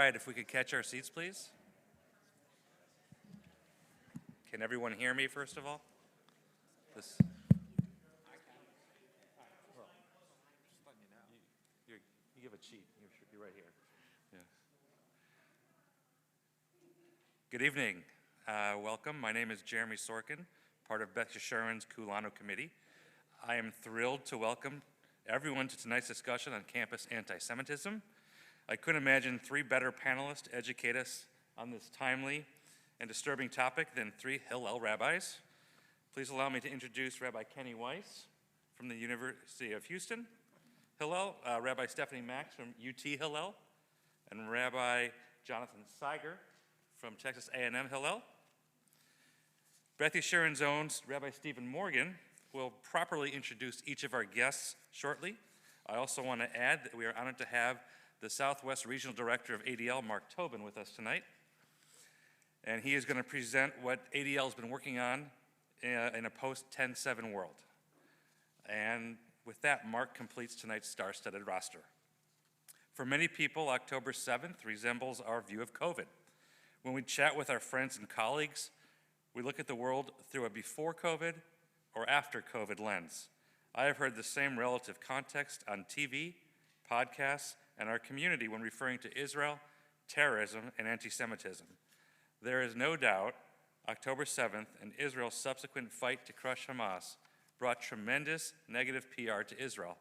right, if we could catch our seats, please. Can everyone hear me, first of all? You give a cheat. You should be right here. Yeah. Good evening. Welcome. My name is Jeremy Sorkin, part of Beth Yeshurun's Kulanu committee. I am thrilled to welcome everyone to tonight's discussion on campus anti-Semitism. I couldn't imagine three better panelists to educate us on this timely and disturbing topic than three Hillel rabbis. Please allow me to introduce Rabbi Kenny Weiss from the University of Houston, Hillel, Rabbi Stephanie Max from UT Hillel, and Rabbi Jonathan Siger from Texas A&M Hillel. Beth Yeshurun's own Rabbi Stephen Morgan will properly introduce each of our guests shortly. I also want to add that we are honored to have the Southwest Regional Director of ADL, Mark Tobin, with us tonight. And he is going to present what ADL has been working on in a post-10-7 world. And with that, Mark completes tonight's star-studded roster. For many people, October 7th resembles our view of COVID. When we chat with our friends and colleagues, we look at the world through a before COVID or after COVID lens. I have heard the same relative context on TV, podcasts, and our community when referring to Israel, terrorism, and anti-Semitism. There is no doubt October 7th and Israel's subsequent fight to crush Hamas brought tremendous negative PR to Israel.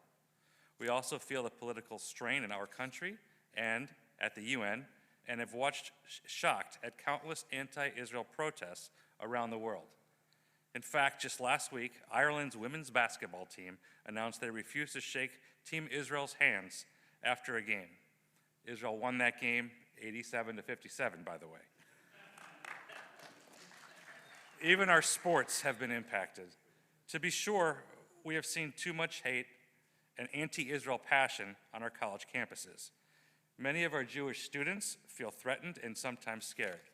We also feel the political strain in our country and at the UN, and have watched shocked at countless anti-Israel protests around the world. In fact, just last week, Ireland's women's basketball team announced they refused to shake Team Israel's hands after a game. Israel won that game 87-57, by the way. Even our sports have been impacted. To be sure, we have seen too much hate and anti-Israel passion on our college campuses. Many of our Jewish students feel threatened and sometimes scared.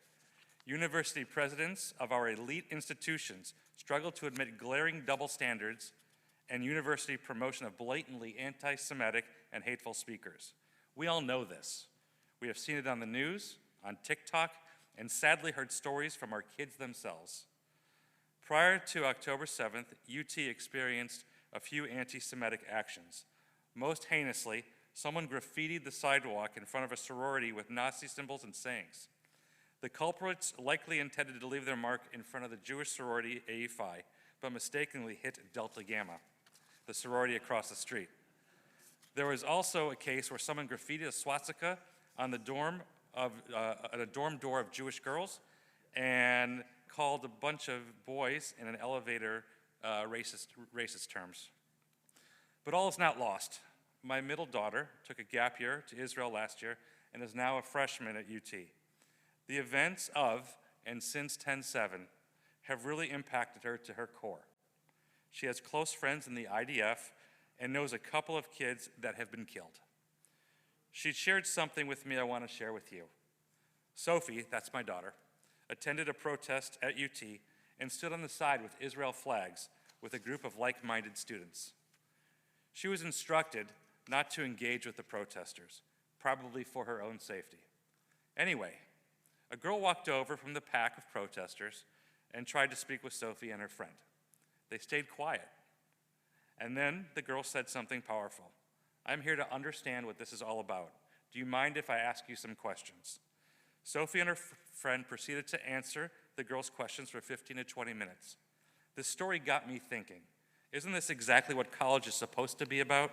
University presidents of our elite institutions struggle to admit glaring double standards and university promotion of blatantly anti-Semitic and hateful speakers. We all know this. We have seen it on the news, on TikTok, and sadly heard stories from our kids themselves. Prior to October 7th, UT experienced a few anti-Semitic actions. Most heinously, someone graffitied the sidewalk in front of a sorority with Nazi symbols and sayings. The culprits likely intended to leave their mark in front of the Jewish sorority AE Phi, but mistakenly hit Delta Gamma, the sorority across the street. There was also a case where someone graffitied a swastika on the dorm door of Jewish girls and called a bunch of boys in an elevator racist terms. But all is not lost. My middle daughter took a gap year to Israel last year and is now a freshman at UT. The events of and since 10-7 have really impacted her to her core. She has close friends in the IDF and knows a couple of kids that have been killed. She shared something with me I want to share with you. Sophie, that's my daughter, attended a protest at UT and stood on the side with Israel flags with a group of like-minded students. She was instructed not to engage with the protesters, probably for her own safety. Anyway, a girl walked over from the pack of protesters and tried to speak with Sophie and her friend. They stayed quiet. And then the girl said something powerful. I'm here to understand what this is all about. Do you mind if I ask you some questions? Sophie and her friend proceeded to answer the girl's questions for 15 to 20 minutes. This story got me thinking, isn't this exactly what college is supposed to be about?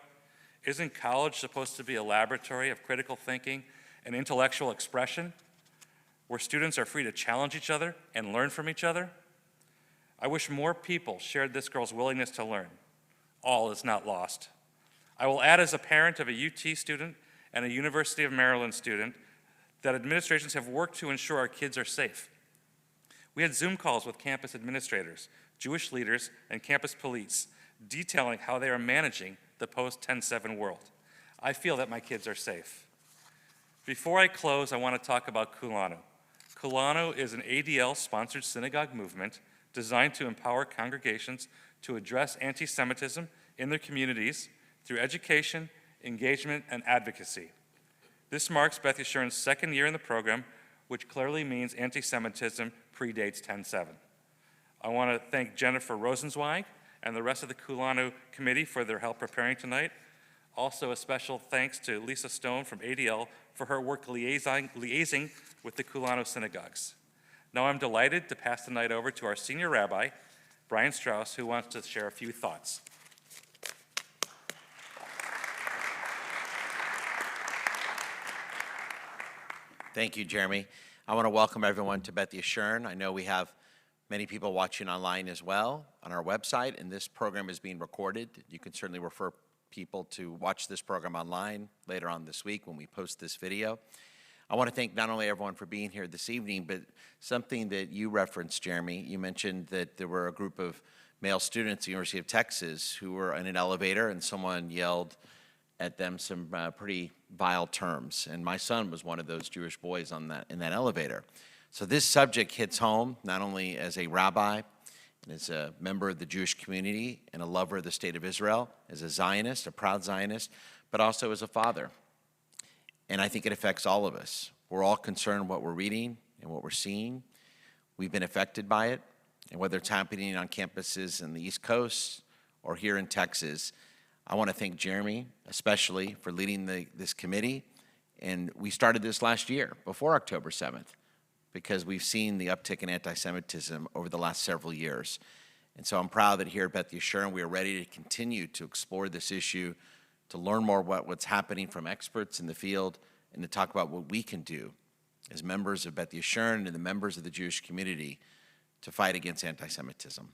Isn't college supposed to be a laboratory of critical thinking and intellectual expression, where students are free to challenge each other and learn from each other? I wish more people shared this girl's willingness to learn. All is not lost. I will add, as a parent of a UT student and a University of Maryland student, that administrations have worked to ensure our kids are safe. We had Zoom calls with campus administrators, Jewish leaders, and campus police, detailing how they are managing the post-10-7 world. I feel that my kids are safe. Before I close, I want to talk about Kulanu. Kulanu is an ADL-sponsored synagogue movement designed to empower congregations to address anti-Semitism in their communities through education, engagement, and advocacy. This marks Beth Yeshurun's second year in the program, which clearly means anti-Semitism predates 10/7. I want to thank Jennifer Rosenzweig and the rest of the Kulanu committee for their help preparing tonight. Also, a special thanks to Lisa Stone from ADL for her work liaising with the Kulanu synagogues. Now I'm delighted to pass the night over to our senior rabbi, Brian Strauss, who wants to share a few thoughts. Thank you, Jeremy. I want to welcome everyone to Beth Yeshurun. I know we have many people watching online as well on our website, and this program is being recorded. You can certainly refer people to watch this program online later on this week when we post this video. I want to thank not only everyone for being here this evening, but something that you referenced, Jeremy. You mentioned that there were a group of male students at the University of Texas who were in an elevator and someone yelled at them some pretty vile terms. And my son was one of those Jewish boys in that elevator. So this subject hits home not only as a rabbi and as a member of the Jewish community and a lover of the state of Israel, as a Zionist, a proud Zionist, but also as a father. And I think it affects all of us. We're all concerned what we're reading and what we're seeing. We've been affected by it. And whether it's happening on campuses in the East Coast or here in Texas, I want to thank Jeremy, especially, for leading this committee. And we started this last year, before October 7th, because we've seen the uptick in anti-Semitism over the last several years. And so I'm proud that here at Beth Yeshurun, we are ready to continue to explore this issue, to learn more about what's happening from experts in the field, and to talk about what we can do as members of Beth Yeshurun and the members of the Jewish community to fight against anti-Semitism.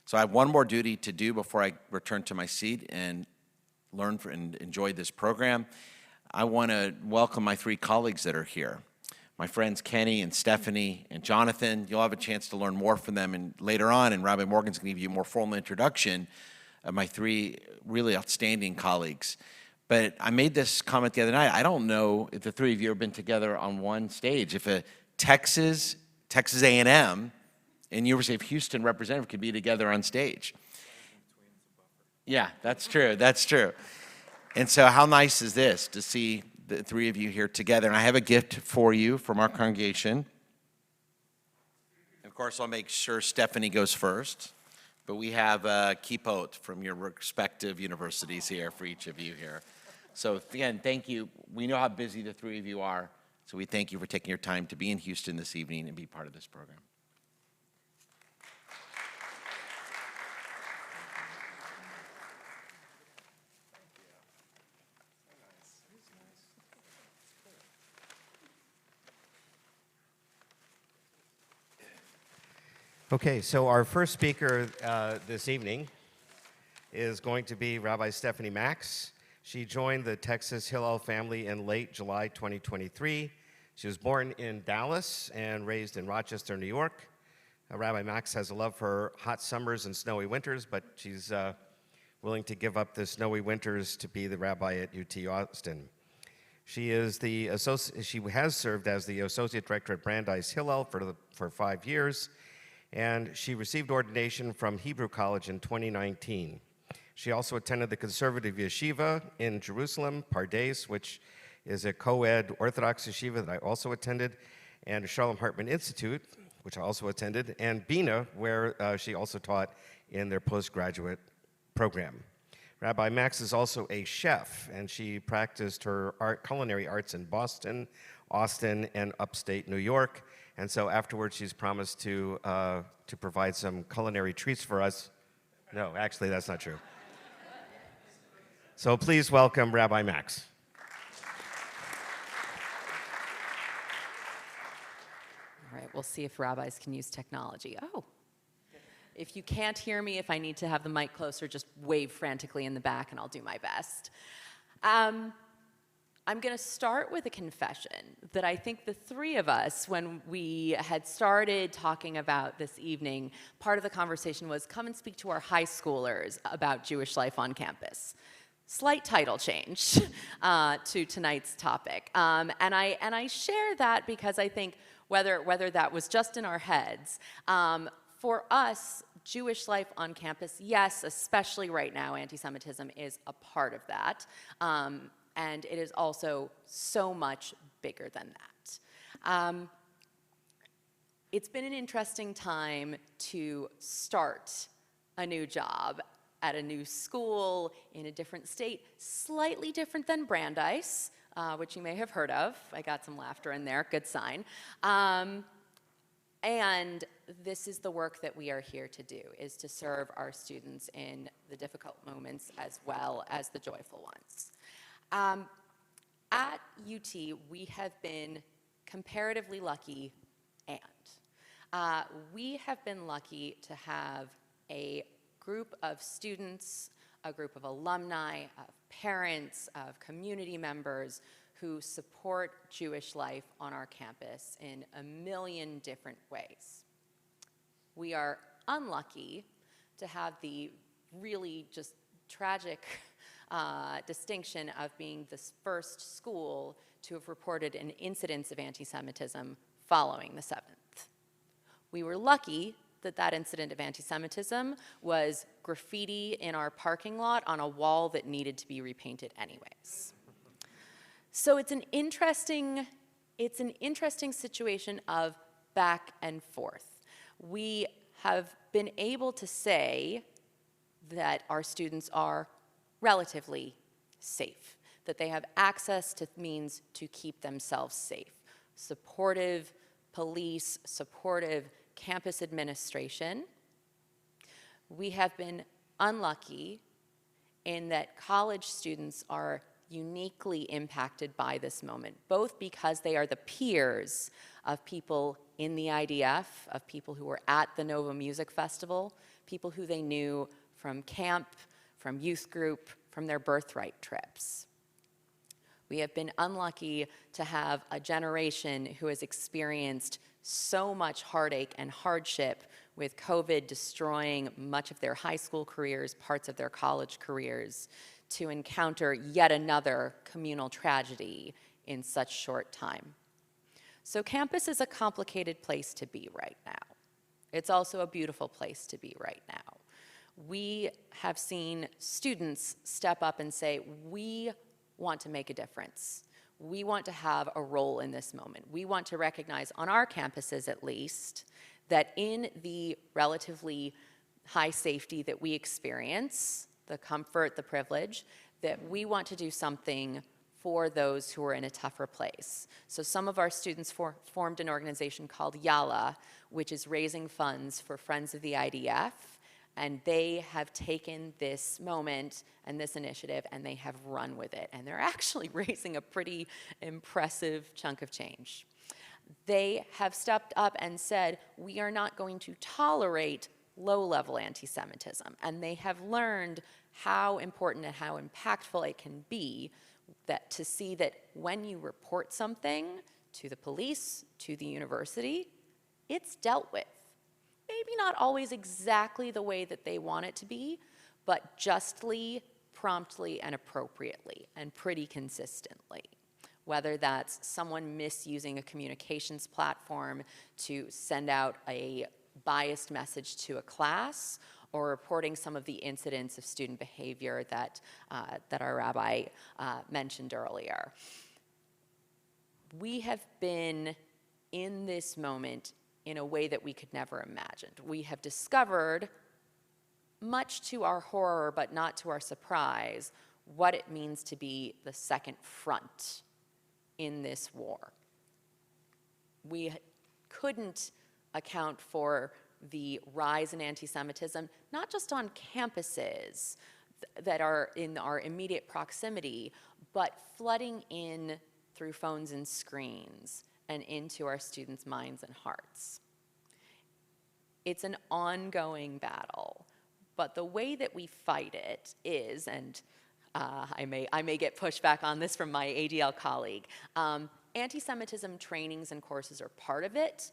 So I have one more duty to do before I return to my seat and learn and enjoy this program. I want to welcome my three colleagues that are here. My friends Kenny and Stephanie and Jonathan. You'll have a chance to learn more from them and later on, and Rabbi Morgan's going to give you a more formal introduction of my three really outstanding colleagues. But I made this comment the other night. I don't know if the three of you have been together on one stage. If a Texas A&M, and University of Houston representative could be together on stage. Yeah, that's true, that's true. And so how nice is this to see the three of you here together? And I have a gift for you from our congregation. Of course, I'll make sure Stephanie goes first. But we have a kippot from your respective universities here for each of you here. So again, thank you. We know how busy the three of you are, so we thank you for taking your time to be in Houston this evening and be part of this program. Okay, so our first speaker this evening is going to be Rabbi Stephanie Max. She joined the Texas Hillel family in late July 2023. She was born in Dallas and raised in Rochester, New York. Rabbi Max has a love for hot summers and snowy winters, but she's willing to give up the snowy winters to be the rabbi at UT Austin. She has served as the associate director at Brandeis Hillel for 5 years. And she received ordination from Hebrew College in 2019. She also attended the conservative yeshiva in Jerusalem, Pardes, which is a co-ed Orthodox yeshiva that I also attended, and Shalom Hartman Institute, which I also attended, and Bina, where she also taught in their postgraduate program. Rabbi Max is also a chef, and she practiced her culinary arts in Boston, Austin, and upstate New York. And so afterwards, she's promised to provide some culinary treats for us. No, actually, that's not true. So please welcome Rabbi Max. All right, we'll see if rabbis can use technology. Oh, if you can't hear me, if I need to have the mic closer, just wave frantically in the back and I'll do my best. I'm going to start with a confession that I think the three of us, when we had started talking about this evening, part of the conversation was come and speak to our high schoolers about Jewish life on campus. Slight title change to tonight's topic. And I share that because I think whether that was just in our heads, for us, Jewish life on campus, yes, especially right now, anti-Semitism is a part of that. and it is also so much bigger than that. It's been an interesting time to start a new job at a new school in a different state, slightly different than Brandeis, which you may have heard of. I got some laughter in there, good sign. And this is the work that we are here to do, is to serve our students in the difficult moments as well as the joyful ones. At UT, we have been comparatively lucky, and we have been lucky to have a group of students, a group of alumni, of parents, of community members who support Jewish life on our campus in a million different ways. We are unlucky to have the really just tragic distinction of being the first school to have reported an incidence of anti-Semitism following the 7th. We were lucky that that incident of anti-Semitism was graffiti in our parking lot on a wall that needed to be repainted anyways. So it's an interesting situation of back and forth. We have been able to say that our students are relatively safe, that they have access to means to keep themselves safe. Supportive police, supportive campus administration. We have been unlucky in that college students are uniquely impacted by this moment, both because they are the peers of people in the IDF, of people who were at the Nova Music Festival, people who they knew from camp, from youth group, from their birthright trips. We have been unlucky to have a generation who has experienced so much heartache and hardship with COVID destroying much of their high school careers, parts of their college careers, to encounter yet another communal tragedy in such short time. So campus is a complicated place to be right now. It's also a beautiful place to be right now. We have seen students step up and say, we want to make a difference. We want to have a role in this moment. We want to recognize, on our campuses at least, that in the relatively high safety that we experience, the comfort, the privilege, that we want to do something for those who are in a tougher place. So some of our students formed an organization called Yalla, which is raising funds for Friends of the IDF, and they have taken this moment and this initiative and they have run with it, and they're actually raising a pretty impressive chunk of change. They have stepped up and said, we are not going to tolerate low-level anti-Semitism, and they have learned how important and how impactful it can be that to see that when you report something to the police, to the university, it's dealt with. Maybe not always exactly the way that they want it to be, but justly, promptly, and appropriately, and pretty consistently. Whether that's someone misusing a communications platform to send out a biased message to a class, or reporting some of the incidents of student behavior that our rabbi mentioned earlier. We have been in this moment in a way that we could never imagined. We have discovered, much to our horror but not to our surprise, what it means to be the second front in this war. We couldn't account for the rise in anti-Semitism, not just on campuses that are in our immediate proximity, but flooding in through phones and screens and into our students' minds and hearts. It's an ongoing battle, but the way that we fight it is, and I may get pushback on this from my ADL colleague, anti-Semitism trainings and courses are part of it,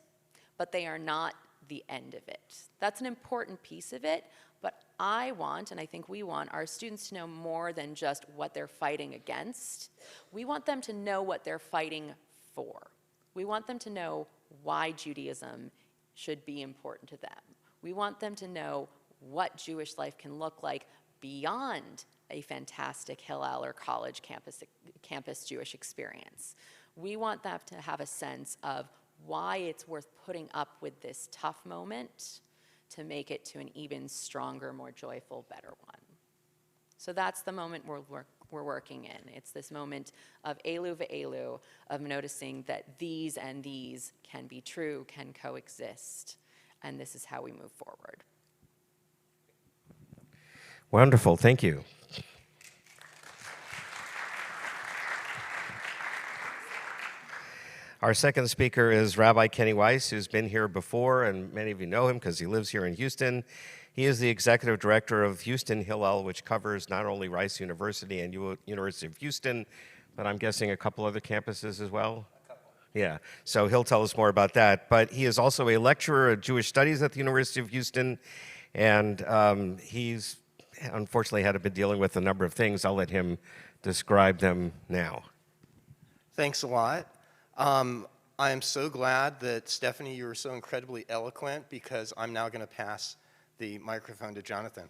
but they are not the end of it. That's an important piece of it, but I want, and I think we want, our students to know more than just what they're fighting against. We want them to know what they're fighting for. We want them to know why Judaism should be important to them. We want them to know what Jewish life can look like beyond a fantastic Hillel or college campus Jewish experience. We want them to have a sense of why it's worth putting up with this tough moment to make it to an even stronger, more joyful, better one. So that's the moment we're working in. It's this moment of elu ve'elu, of noticing that these and these can be true, can coexist, and this is how we move forward. Wonderful, thank you. Our second speaker is Rabbi Kenny Weiss, who's been here before, and many of you know him because he lives here in Houston. He is the executive director of Houston Hillel, which covers not only Rice University and University of Houston, but I'm guessing a couple other campuses as well? A couple. Yeah, so he'll tell us more about that. But he is also a lecturer of Jewish studies at the University of Houston, and he's unfortunately had been dealing with a number of things. I'll let him describe them now. Thanks a lot. I am so glad that, Stephanie, you were so incredibly eloquent, because I'm now going to pass the microphone to Jonathan.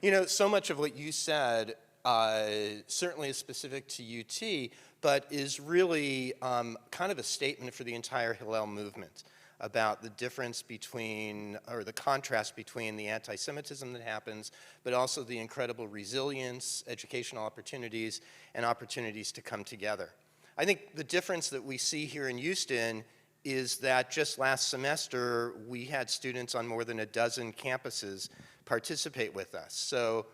You know, so much of what you said certainly is specific to UT, but is really kind of a statement for the entire Hillel movement about the difference between, or the contrast between the anti-Semitism that happens, but also the incredible resilience, educational opportunities, and opportunities to come together. I think the difference that we see here in Houston is that just last semester, we had students on more than a dozen campuses participate with us. So,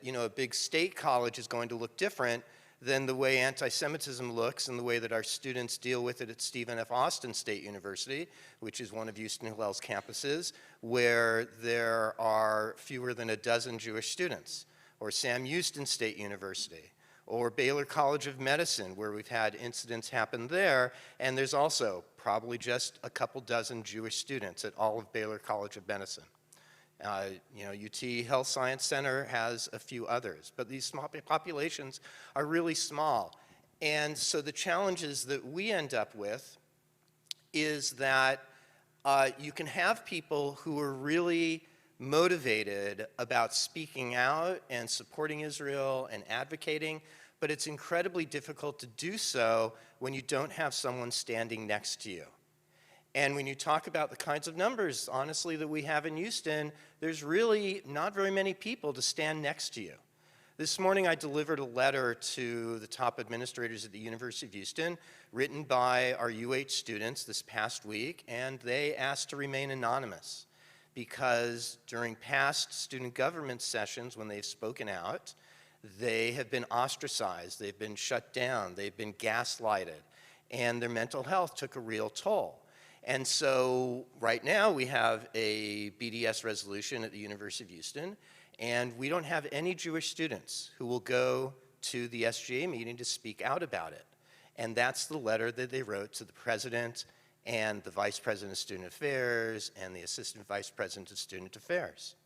you know, a big state college is going to look different than the way anti-Semitism looks and the way that our students deal with it at Stephen F. Austin State University, which is one of Houston Hillel's campuses, where there are fewer than a dozen Jewish students, or Sam Houston State University, or Baylor College of Medicine, where we've had incidents happen there, and there's also probably just a couple dozen Jewish students at all of Baylor College of Medicine. You know, UT Health Science Center has a few others, but these small populations are really small. And so the challenges that we end up with is that you can have people who are really motivated about speaking out and supporting Israel and advocating, but it's incredibly difficult to do so when you don't have someone standing next to you. And when you talk about the kinds of numbers, honestly, that we have in Houston, there's really not very many people to stand next to you. This morning I delivered a letter to the top administrators at the University of Houston, written by our UH students this past week, and they asked to remain anonymous, because during past student government sessions when they've spoken out, they have been ostracized, they've been shut down, they've been gaslighted, and their mental health took a real toll. And so right now we have a BDS resolution at the University of Houston, and we don't have any Jewish students who will go to the SGA meeting to speak out about it. And that's the letter that they wrote to the president and the vice president of student affairs and the assistant vice president of student affairs.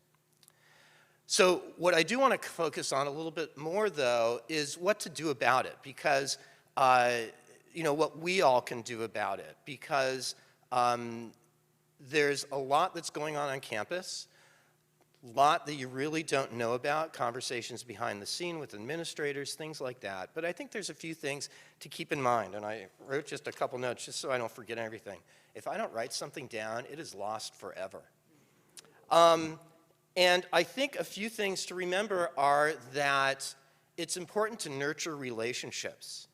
So what I do want to focus on a little bit more, though, is what to do about it, because, you know, what we all can do about it, because there's a lot that's going on campus, a lot that you really don't know about, conversations behind the scene with administrators, things like that. But I think there's a few things to keep in mind, and I wrote just a couple notes just so I don't forget everything. If I don't write something down, it is lost forever. And I think a few things to remember are that it's important to nurture relationships.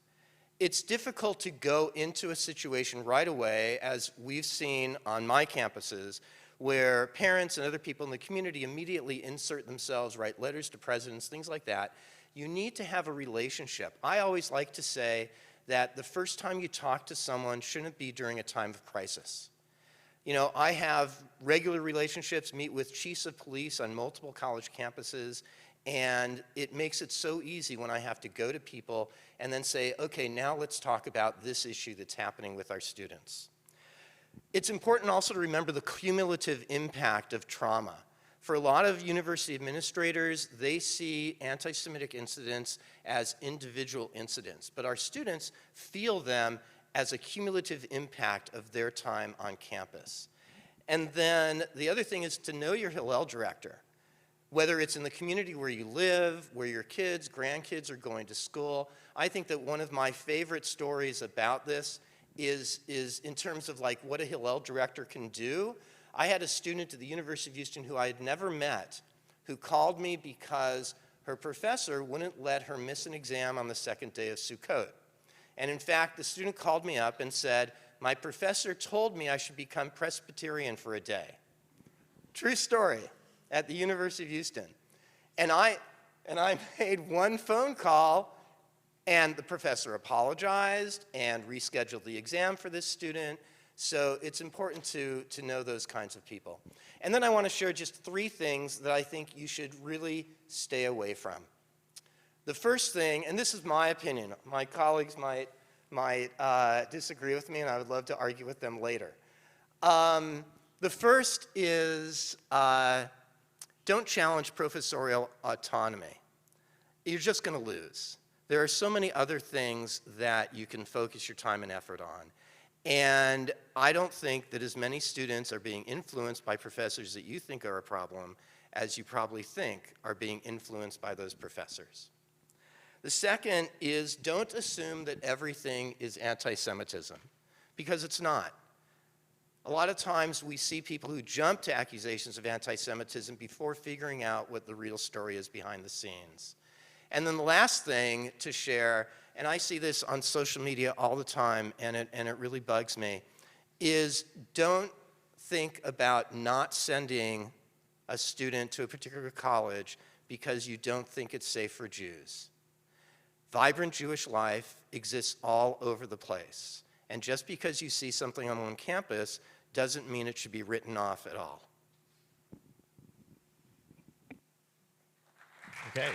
It's difficult to go into a situation right away, as we've seen on my campuses, where parents and other people in the community immediately insert themselves, write letters to presidents, things like that. You need to have a relationship. I always like to say that the first time you talk to someone shouldn't be during a time of crisis. You know, I have regular relationships, meet with chiefs of police on multiple college campuses, and it makes it so easy when I have to go to people and then say, okay, now let's talk about this issue that's happening with our students. It's important also to remember the cumulative impact of trauma. For a lot of university administrators, they see anti-Semitic incidents as individual incidents, but our students feel them as a cumulative impact of their time on campus. And then the other thing is to know your Hillel director. whether it's in the community where you live, where your kids, grandkids are going to school. I think that one of my favorite stories about this is in terms of like what a Hillel director can do. I had a student at the University of Houston who I had never met who called me because her professor wouldn't let her miss an exam on the second day of Sukkot. And in fact, the student called me up and said, my professor told me I should become Presbyterian for a day. True story, at the University of Houston. And I made one phone call, and the professor apologized and rescheduled the exam for this student. So it's important to know those kinds of people. And then I want to share just 3 things that I think you should really stay away from. The first thing, and this is my opinion, my colleagues might disagree with me, and I would love to argue with them later. The first is don't challenge professorial autonomy. You're just going to lose. There are so many other things that you can focus your time and effort on. And I don't think that as many students are being influenced by professors that you think are a problem as you probably think are being influenced by those professors. The second is don't assume that everything is anti-Semitism, because it's not. A lot of times we see people who jump to accusations of anti-Semitism before figuring out what the real story is behind the scenes. And then the last thing to share, and I see this on social media all the time, and it really bugs me, is don't think about not sending a student to a particular college because you don't think it's safe for Jews. Vibrant Jewish life exists all over the place. And just because you see something on one campus doesn't mean it should be written off at all. Okay.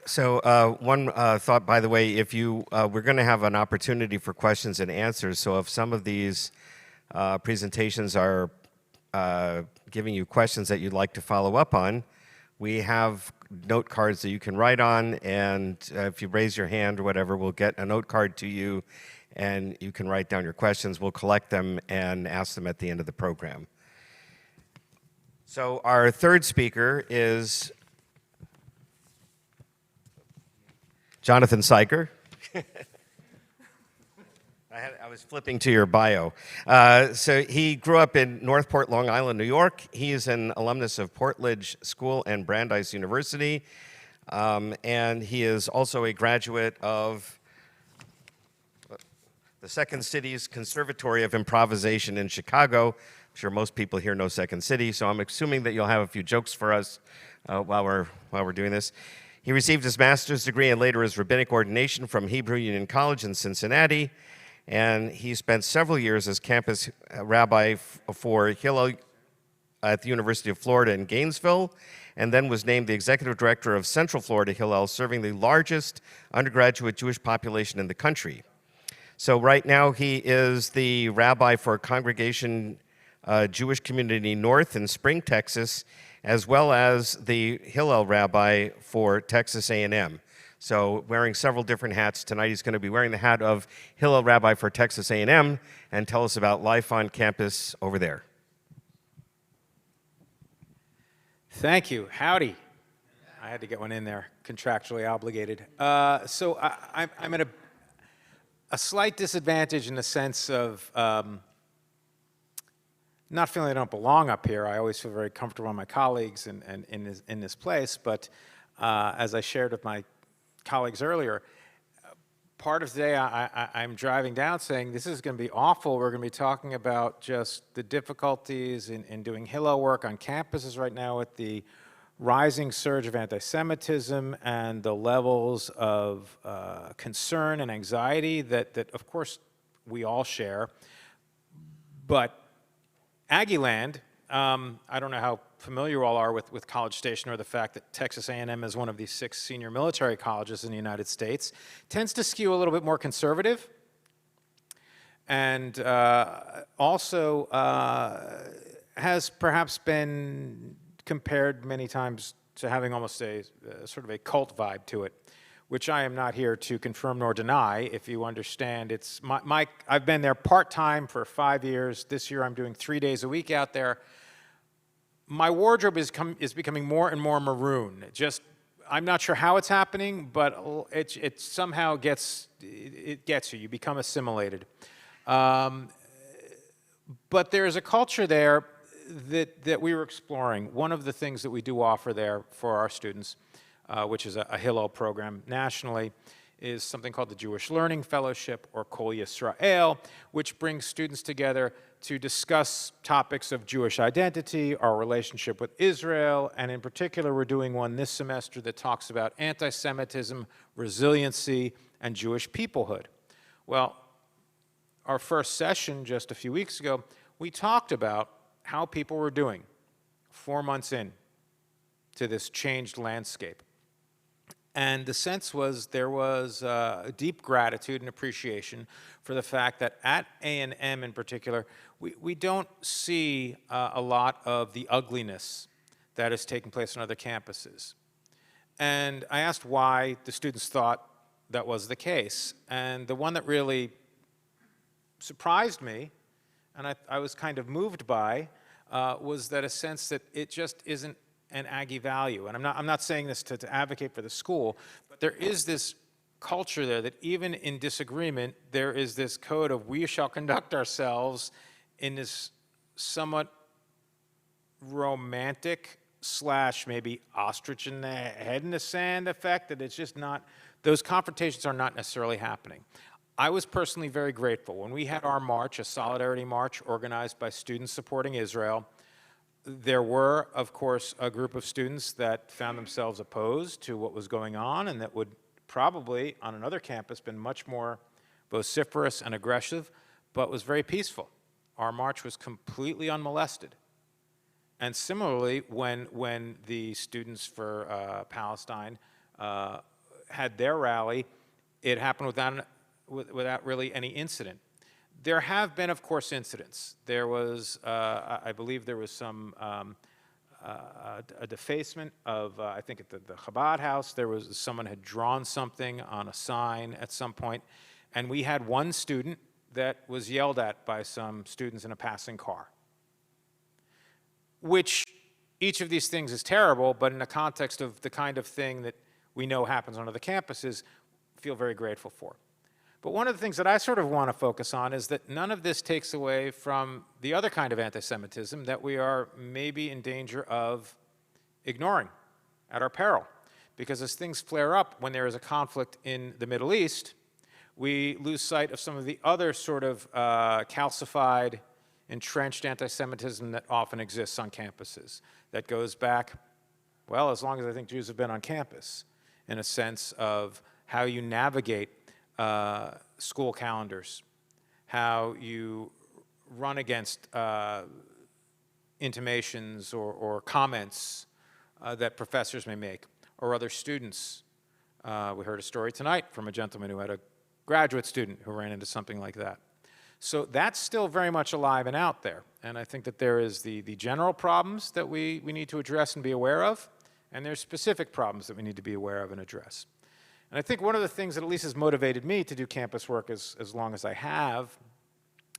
So one thought, by the way, if you, we're going to have an opportunity for questions and answers. So if some of these presentations are giving you questions that you'd like to follow up on, we have note cards that you can write on, and if you raise your hand or whatever, we'll get a note card to you, and you can write down your questions. We'll collect them and ask them at the end of the program. So our third speaker is Jonathan Siger. I was flipping to your bio. So he grew up in Northport, Long Island, New York. He is an alumnus of Portledge School and Brandeis University. And he is also a graduate of the Second City's Conservatory of Improvisation in Chicago. I'm sure most people here know Second City, so I'm assuming that you'll have a few jokes for us while we're doing this. He received his master's degree and later his rabbinic ordination from Hebrew Union College in Cincinnati. And he spent several years as campus rabbi for Hillel at the University of Florida in Gainesville, and then was named the executive director of Central Florida Hillel, serving the largest undergraduate Jewish population in the country. So right now he is the rabbi for Congregation Jewish Community North in Spring, Texas, as well as the Hillel rabbi for Texas A&M. So wearing several different hats. Tonight he's going to be wearing the hat of Hillel rabbi for Texas A&M and tell us about life on campus over there. Thank you. Howdy. I had to get one in there, contractually obligated. So I'm at a slight disadvantage in the sense of not feeling I don't belong up here. I always feel very comfortable with my colleagues and in this place, but as I shared with my colleagues earlier, part of today I'm driving down saying this is going to be awful. We're going to be talking about just the difficulties in doing Hillel work on campuses right now with the rising surge of anti-Semitism and the levels of concern and anxiety that of course we all share. But Aggieland, I don't know how familiar you all are with College Station or the fact that Texas A&M is one of the 6 senior military colleges in the United States, tends to skew a little bit more conservative, and also has perhaps been compared many times to having almost a sort of a cult vibe to it, which I am not here to confirm nor deny. If you understand, it's I've been there part-time for 5 years. This year I'm doing 3 days a week out there. my wardrobe is becoming more and more maroon. I'm not sure how it's happening, but it somehow gets you. You become assimilated. But there's a culture there that we were exploring. One of the things that we do offer there for our students, which is a Hillel program nationally, is something called the Jewish Learning Fellowship, or Kol Yisrael, which brings students together to discuss topics of Jewish identity, our relationship with Israel, and in particular, we're doing one this semester that talks about anti-Semitism, resiliency, and Jewish peoplehood. Well, our first session just a few weeks ago, we talked about how people were doing 4 months in to this changed landscape. And the sense was there was a deep gratitude and appreciation for the fact that at A&M in particular, we don't see a lot of the ugliness that is taking place on other campuses. And I asked why the students thought that was the case. And the one that really surprised me, and I was kind of moved by, was that a sense that it just isn't an Aggie value. And I'm not saying this to advocate for the school, but there is this culture there that even in disagreement, there is this code of we shall conduct ourselves in this somewhat romantic / maybe ostrich in the head in the sand effect, that it's just not, those confrontations are not necessarily happening. I was personally very grateful. When we had our march, a solidarity march organized by students supporting Israel, there were, of course, a group of students that found themselves opposed to what was going on and that would probably, on another campus, been much more vociferous and aggressive, but was very peaceful. Our march was completely unmolested. And similarly, when the students for Palestine had their rally, it happened without really any incident. There have been, of course, incidents. There was, I believe there was some a defacement of, I think at the Chabad house, someone had drawn something on a sign at some point, and we had one student that was yelled at by some students in a passing car. Which, each of these things is terrible, but in the context of the kind of thing that we know happens on other campuses, feel very grateful for. But one of the things that I sort of want to focus on is that none of this takes away from the other kind of anti-Semitism that we are maybe in danger of ignoring at our peril. Because as things flare up when there is a conflict in the Middle East, we lose sight of some of the other sort of calcified, entrenched anti-Semitism that often exists on campuses. That goes back, well, as long as I think Jews have been on campus, in a sense of how you navigate school calendars, how you run against intimations or comments that professors may make or other students. We heard a story tonight from a gentleman who had a graduate student who ran into something like that. So that's still very much alive and out there. And I think that there is the general problems that we need to address and be aware of, and there's specific problems that we need to be aware of and address. And I think one of the things that at least has motivated me to do campus work as long as I have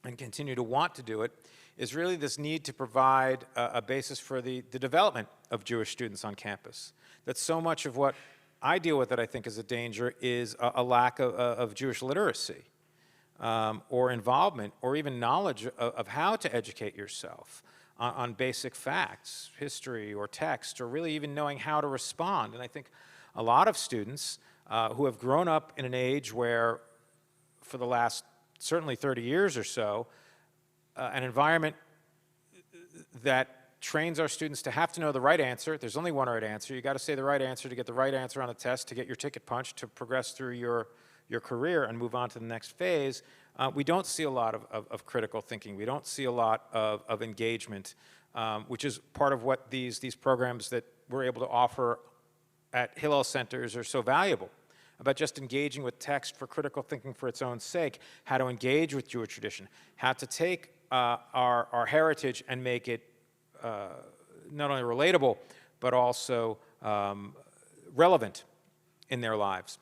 and continue to want to do it is really this need to provide a basis for the development of Jewish students on campus. That so much of what I deal with that I think is a danger is a lack of Jewish literacy or involvement or even knowledge of how to educate yourself on basic facts, history or text, or really even knowing how to respond. And I think a lot of students who have grown up in an age where, for the last certainly 30 years or so, an environment that trains our students to have to know the right answer. There's only one right answer. You got to say the right answer to get the right answer on a test, to get your ticket punched, to progress through your career and move on to the next phase. We don't see a lot of critical thinking. We don't see a lot of engagement, which is part of what these programs that we're able to offer at Hillel centers are so valuable, about just engaging with text for critical thinking for its own sake, how to engage with Jewish tradition, how to take our heritage and make it not only relatable, but also relevant in their lives.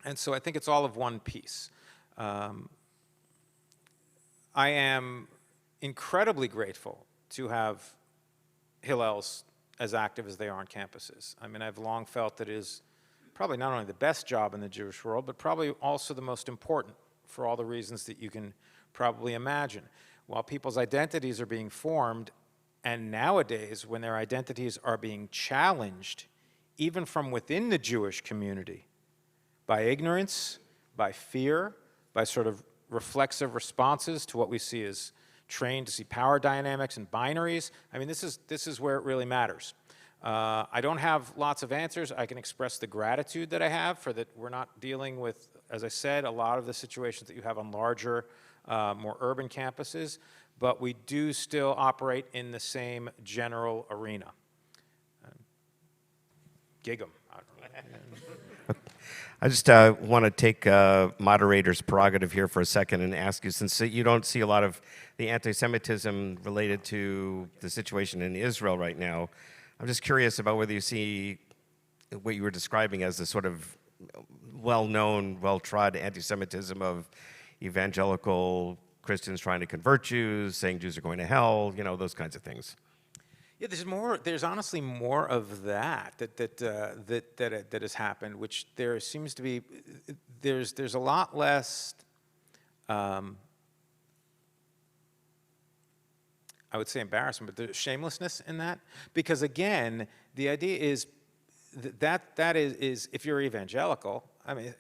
And so I think it's all of one piece. I am incredibly grateful to have Hillels as active as they are on campuses. I mean, I've long felt that it is probably not only the best job in the Jewish world, but probably also the most important for all the reasons that you can probably imagine. While people's identities are being formed, and nowadays when their identities are being challenged, even from within the Jewish community, by ignorance, by fear, by sort of reflexive responses to what we see as trained to see power dynamics and binaries. I mean, this is where it really matters. I don't have lots of answers. I can express the gratitude that I have for that we're not dealing with, as I said, a lot of the situations that you have on larger, more urban campuses, but we do still operate in the same general arena. Gig 'em. I just want to take moderator's prerogative here for a second and ask you, since you don't see a lot of the anti-Semitism related to the situation in Israel right now, I'm just curious about whether you see what you were describing as the sort of well-known, well-trod anti-Semitism of evangelical Christians trying to convert Jews, saying Jews are going to hell, you know, those kinds of things. Yeah, there's honestly more of that has happened, which there seems to be, there's a lot less, I would say embarrassment, but there's shamelessness in that. Because again, the idea is that is if you're evangelical, I mean,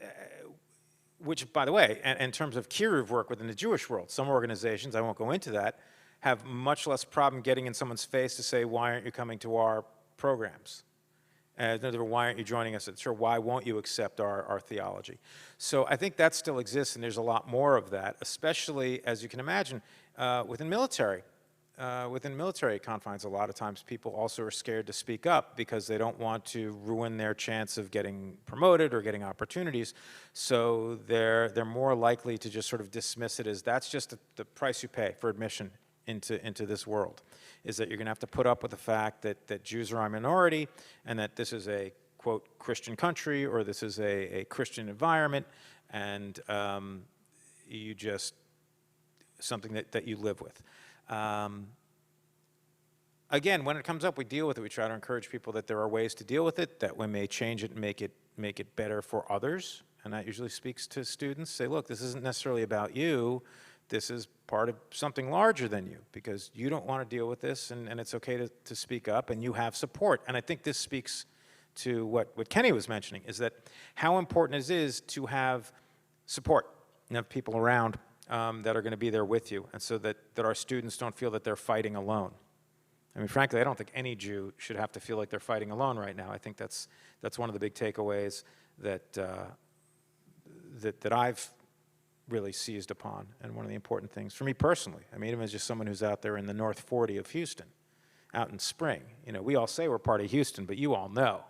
which by the way, in terms of kiruv work within the Jewish world, some organizations, I won't go into that, have much less problem getting in someone's face to say, why aren't you coming to our programs? In other words, why aren't you joining us? Sure, why won't you accept our theology? So I think that still exists, and there's a lot more of that, especially, as you can imagine, within military confines. A lot of times people also are scared to speak up because they don't want to ruin their chance of getting promoted or getting opportunities. So they're more likely to just sort of dismiss it as that's just the price you pay for admission into this world, is that you're going to have to put up with the fact that Jews are a minority and that this is a, quote, Christian country, or this is a Christian environment, and you just, something that you live with. Again, when it comes up, we deal with it. We try to encourage people that there are ways to deal with it, that we may change it and make it better for others, and that usually speaks to students. Say, look, this isn't necessarily about you. This is part of something larger than you, because you don't want to deal with this, and it's okay to speak up, and you have support. And I think this speaks to what Kenny was mentioning, is that how important it is to have support and have people around that are going to be there with you, and so that our students don't feel that they're fighting alone. I mean, frankly, I don't think any Jew should have to feel like they're fighting alone right now. I think that's one of the big takeaways that I've really seized upon, and one of the important things for me personally. I mean, even as just someone who's out there in the North 40 of Houston, out in Spring. You know, we all say we're part of Houston, but you all know.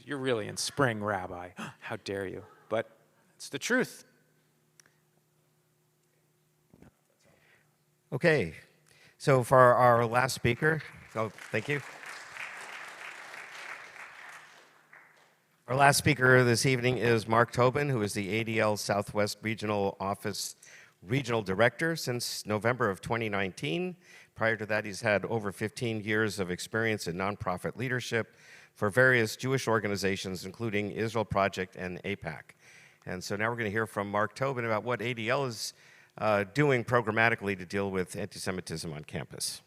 You're really in Spring, Rabbi. How dare you? But it's the truth. Okay, so for our last speaker, thank you. Our last speaker this evening is Mark Tobin, who is the ADL Southwest Regional Office Regional Director since November of 2019. Prior to that, he's had over 15 years of experience in nonprofit leadership for various Jewish organizations, including Israel Project and AIPAC. And so now we're going to hear from Mark Tobin about what ADL is doing programmatically to deal with anti-Semitism on campus.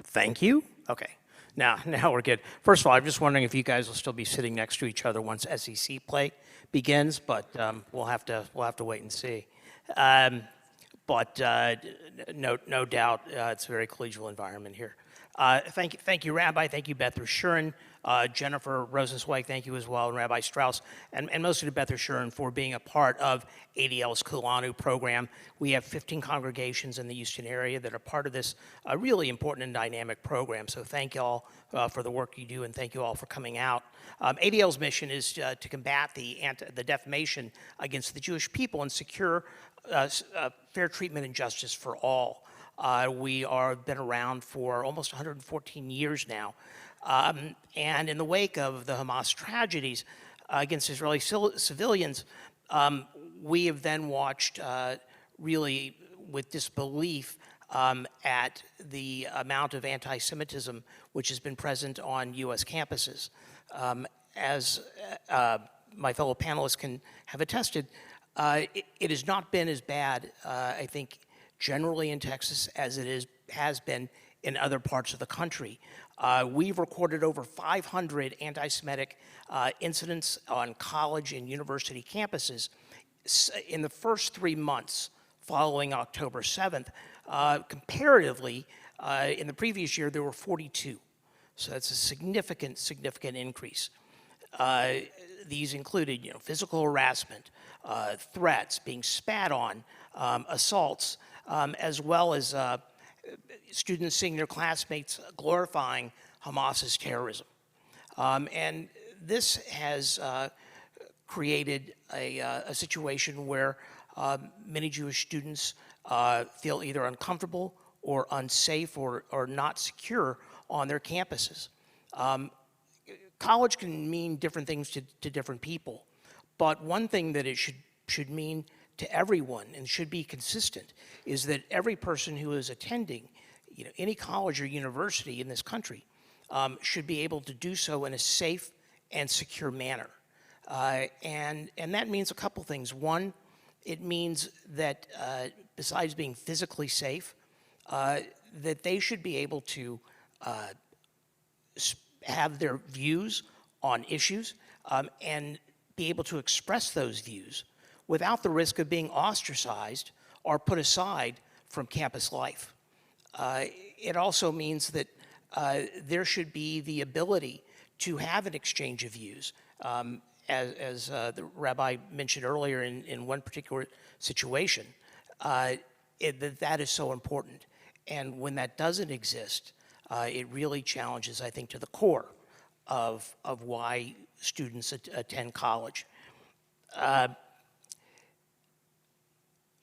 Thank you. Okay. Now we're good. First of all, I'm just wondering if you guys will still be sitting next to each other once SEC play begins, but we'll have to wait and see. But no doubt, it's a very collegial environment here. Thank you, Rabbi. Thank you, Beth Yeshurun. Jennifer Rosenzweig, thank you as well, and Rabbi Strauss, and mostly to Beth Yeshurun for being a part of ADL's Kulanu program. We have 15 congregations in the Houston area that are part of this really important and dynamic program. So thank you all for the work you do, and thank you all for coming out. ADL's mission is to combat the defamation against the Jewish people and secure fair treatment and justice for all. We have been around for almost 114 years now. And in the wake of the Hamas tragedies against Israeli civilians, we have then watched really with disbelief at the amount of anti-Semitism which has been present on U.S. campuses. As my fellow panelists can have attested, it has not been as bad, I think, generally in Texas as it has been in other parts of the country. We've recorded over 500 anti-Semitic incidents on college and university campuses in the first 3 months following October 7th. Comparatively, in the previous year, there were 42. So that's a significant, significant increase. These included, physical harassment, threats, being spat on, assaults, as well as students seeing their classmates glorifying Hamas's terrorism. And this has created a situation where many Jewish students feel either uncomfortable or unsafe or not secure on their campuses. College can mean different things to different people, but one thing that it should mean to everyone and should be consistent is that every person who is attending any college or university in this country should be able to do so in a safe and secure manner. And that means a couple things. One, it means that besides being physically safe, that they should be able to have their views on issues and be able to express those views without the risk of being ostracized or put aside from campus life. It also means that there should be the ability to have an exchange of views. As the Rabbi mentioned earlier in one particular situation, that is so important. And when that doesn't exist, it really challenges, I think, to the core of why students attend college.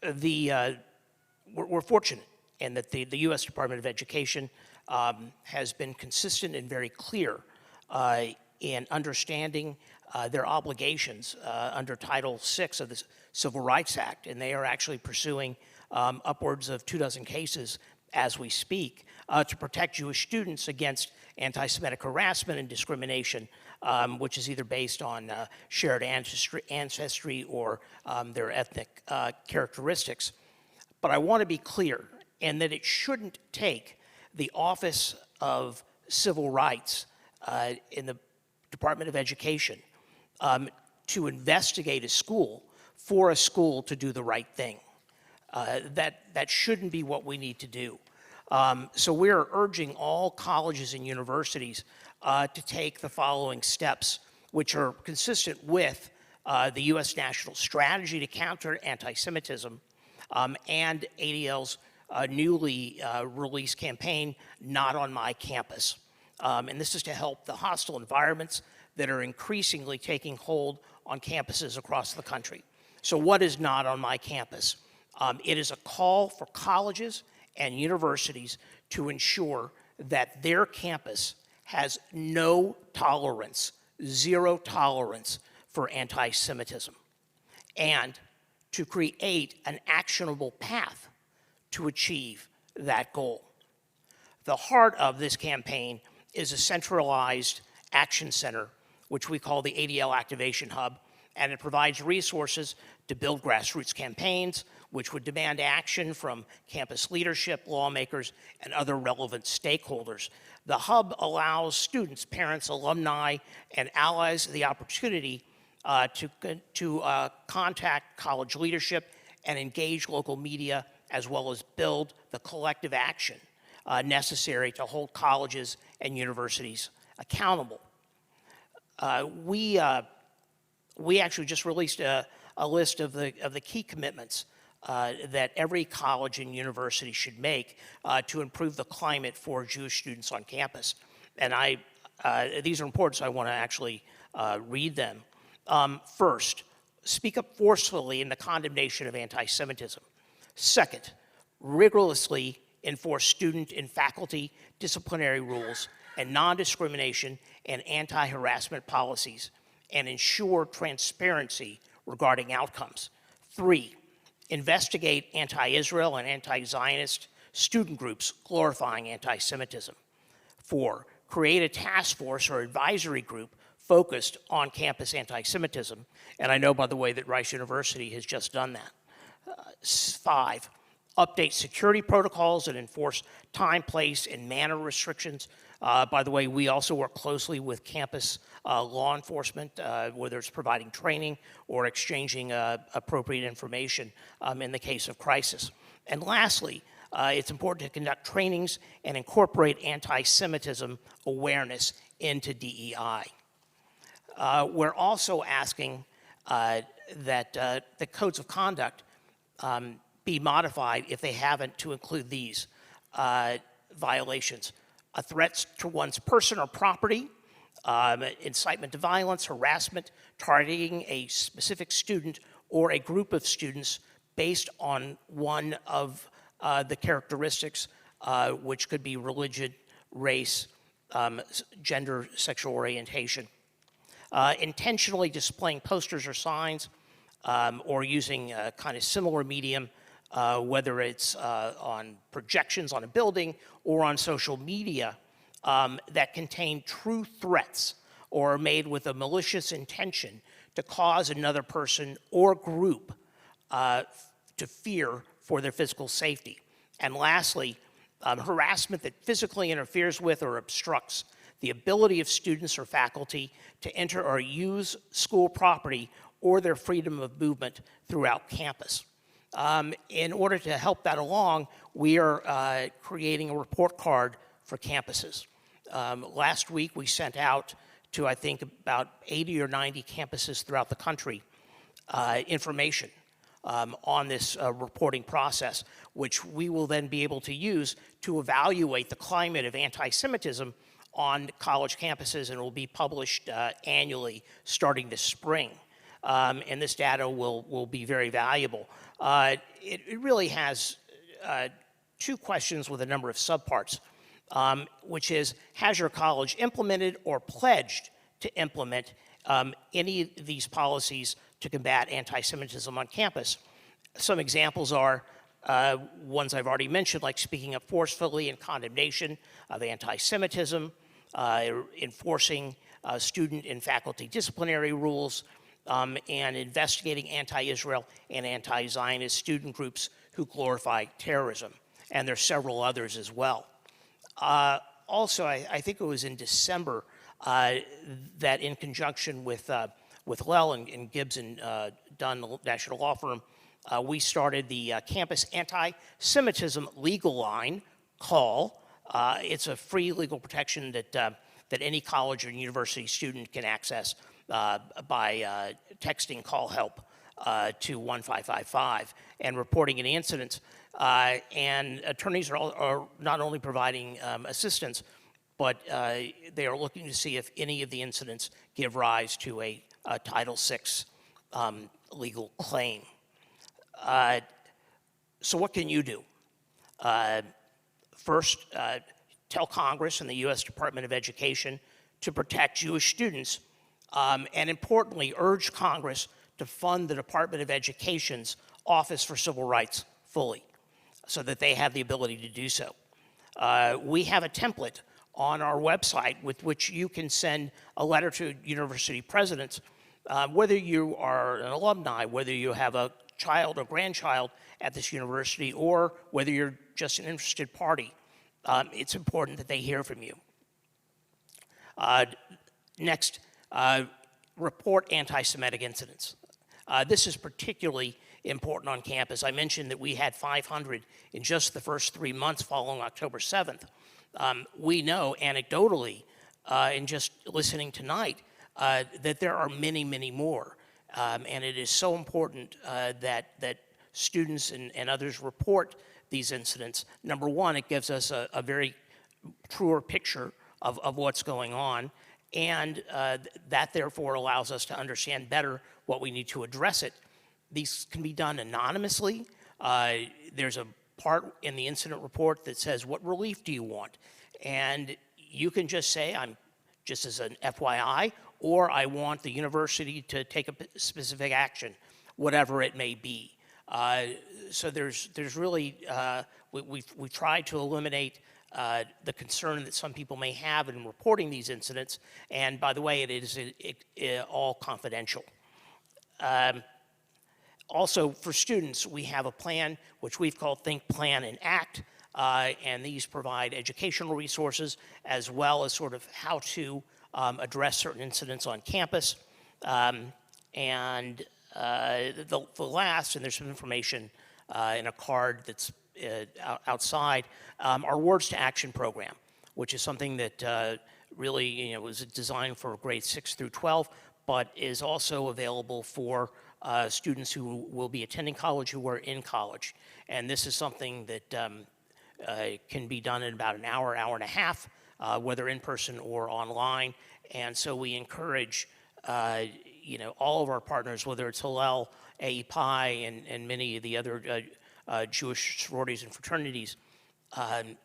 We're fortunate in that the U.S. Department of Education has been consistent and very clear in understanding their obligations under Title VI of the Civil Rights Act, and they are actually pursuing upwards of 24 cases as we speak to protect Jewish students against anti-Semitic harassment and discrimination, which is either based on shared ancestry or their ethnic characteristics. But I want to be clear in that it shouldn't take the Office of Civil Rights in the Department of Education to investigate a school for a school to do the right thing. That shouldn't be what we need to do. So we're urging all colleges and universities to take the following steps, which are consistent with the U.S. national strategy to counter anti-Semitism and ADL's newly released campaign, Not on My Campus. And this is to help the hostile environments that are increasingly taking hold on campuses across the country. So what is Not on My Campus? It is a call for colleges and universities to ensure that their campus has no tolerance, zero tolerance for anti-Semitism, and to create an actionable path to achieve that goal. The heart of this campaign is a centralized action center, which we call the ADL Activation Hub, and it provides resources to build grassroots campaigns, which would demand action from campus leadership, lawmakers, and other relevant stakeholders. The hub allows students, parents, alumni, and allies the opportunity to contact college leadership and engage local media, as well as build the collective action necessary to hold colleges and universities accountable. We actually just released a list of the key commitments that every college and university should make to improve the climate for Jewish students on campus. And these are important, so I want to actually read them. First, speak up forcefully in the condemnation of anti-Semitism. Second, rigorously enforce student and faculty disciplinary rules and non-discrimination and anti-harassment policies, and ensure transparency regarding outcomes. 3, investigate anti-Israel and anti-Zionist student groups glorifying anti-Semitism. 4, create a task force or advisory group focused on campus anti-Semitism. And I know, by the way, that Rice University has just done that. 5, update security protocols and enforce time, place, and manner restrictions. By the way, we also work closely with campus law enforcement, whether it's providing training or exchanging appropriate information in the case of crisis. And lastly, it's important to conduct trainings and incorporate anti-Semitism awareness into DEI. We're also asking that the codes of conduct be modified, if they haven't, to include these violations: threats to one's person or property, incitement to violence, harassment, targeting a specific student or a group of students based on one of the characteristics, which could be religion, race, gender, sexual orientation. Intentionally displaying posters or signs or using a kind of similar medium, whether it's on projections on a building or on social media, that contain true threats or are made with a malicious intention to cause another person or group to fear for their physical safety. And lastly, harassment that physically interferes with or obstructs the ability of students or faculty to enter or use school property or their freedom of movement throughout campus. In order to help that along, we are creating a report card for campuses. Last week, we sent out to, I think, about 80 or 90 campuses throughout the country information on this reporting process, which we will then be able to use to evaluate the climate of anti-Semitism on college campuses, and will be published annually starting this spring. And this data will be very valuable. It really has two questions with a number of subparts, which is, has your college implemented or pledged to implement any of these policies to combat anti-Semitism on campus? Some examples are ones I've already mentioned, like speaking up forcefully in condemnation of anti-Semitism, enforcing student and faculty disciplinary rules, and investigating anti-Israel and anti-Zionist student groups who glorify terrorism. And there's several others as well. Also, I think it was in December that, in conjunction with Hillel and Gibbs and Dunn, the national law firm, we started the Campus Anti-Semitism Legal Line call. It's a free legal protection that any college or university student can access by texting call help to 1555 and reporting any incidents. And attorneys are not only providing assistance, but they are looking to see if any of the incidents give rise to a Title VI legal claim. So what can you do? First, tell Congress and the U.S. Department of Education to protect Jewish students, and importantly, urge Congress to fund the Department of Education's Office for Civil Rights fully, so that they have the ability to do so. We have a template on our website with which you can send a letter to university presidents, whether you are an alumni, whether you have a child or grandchild at this university, or whether you're just an interested party. It's important that they hear from you. Next, report anti-Semitic incidents. This is particularly important on campus. I mentioned that we had 500 in just the first 3 months following October 7th. We know anecdotally, in just listening tonight, that there are many, many more. And it is so important that students and others report these incidents. Number one, it gives us a very truer picture of what's going on, and that therefore allows us to understand better what we need to address it. These can be done anonymously. There's a part in the incident report that says, what relief do you want? And you can just say, I'm just as an FYI, or I want the university to take a specific action, whatever it may be. So there's really, we've tried to eliminate the concern that some people may have in reporting these incidents. And by the way, it is all confidential. Also, for students, we have a plan which we've called Think, Plan, and Act, and these provide educational resources as well as sort of how to address certain incidents on campus. And the last, and there's some information in a card that's outside, our Words to Action program, which is something that really was designed for grades 6 through 12, but is also available for students who will be attending college who are in college. And this is something that can be done in about an hour, hour and a half, whether in person or online. And so we encourage all of our partners, whether it's Hillel, AEPI, and many of the other Jewish sororities and fraternities,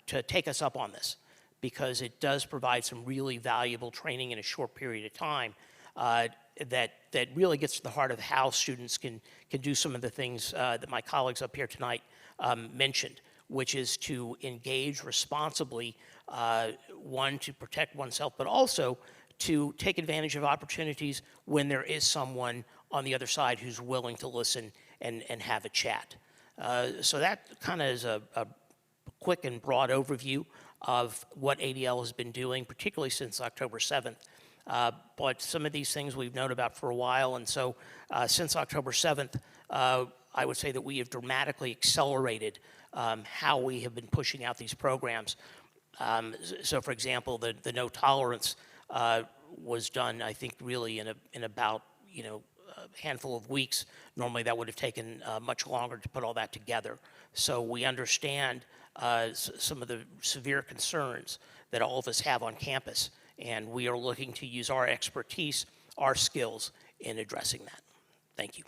to take us up on this, because it does provide some really valuable training in a short period of time that really gets to the heart of how students can do some of the things that my colleagues up here tonight mentioned, which is to engage responsibly, one, to protect oneself, but also to take advantage of opportunities when there is someone on the other side who's willing to listen and have a chat. So that kind of is a quick and broad overview of what ADL has been doing, particularly since October 7th. But some of these things we've known about for a while, and so since October 7th, I would say that we have dramatically accelerated how we have been pushing out these programs. So for example, the no tolerance was done, I think, really in about a handful of weeks. Normally that would have taken much longer to put all that together. So we understand some of the severe concerns that all of us have on campus, and we are looking to use our expertise, our skills in addressing that. Thank you.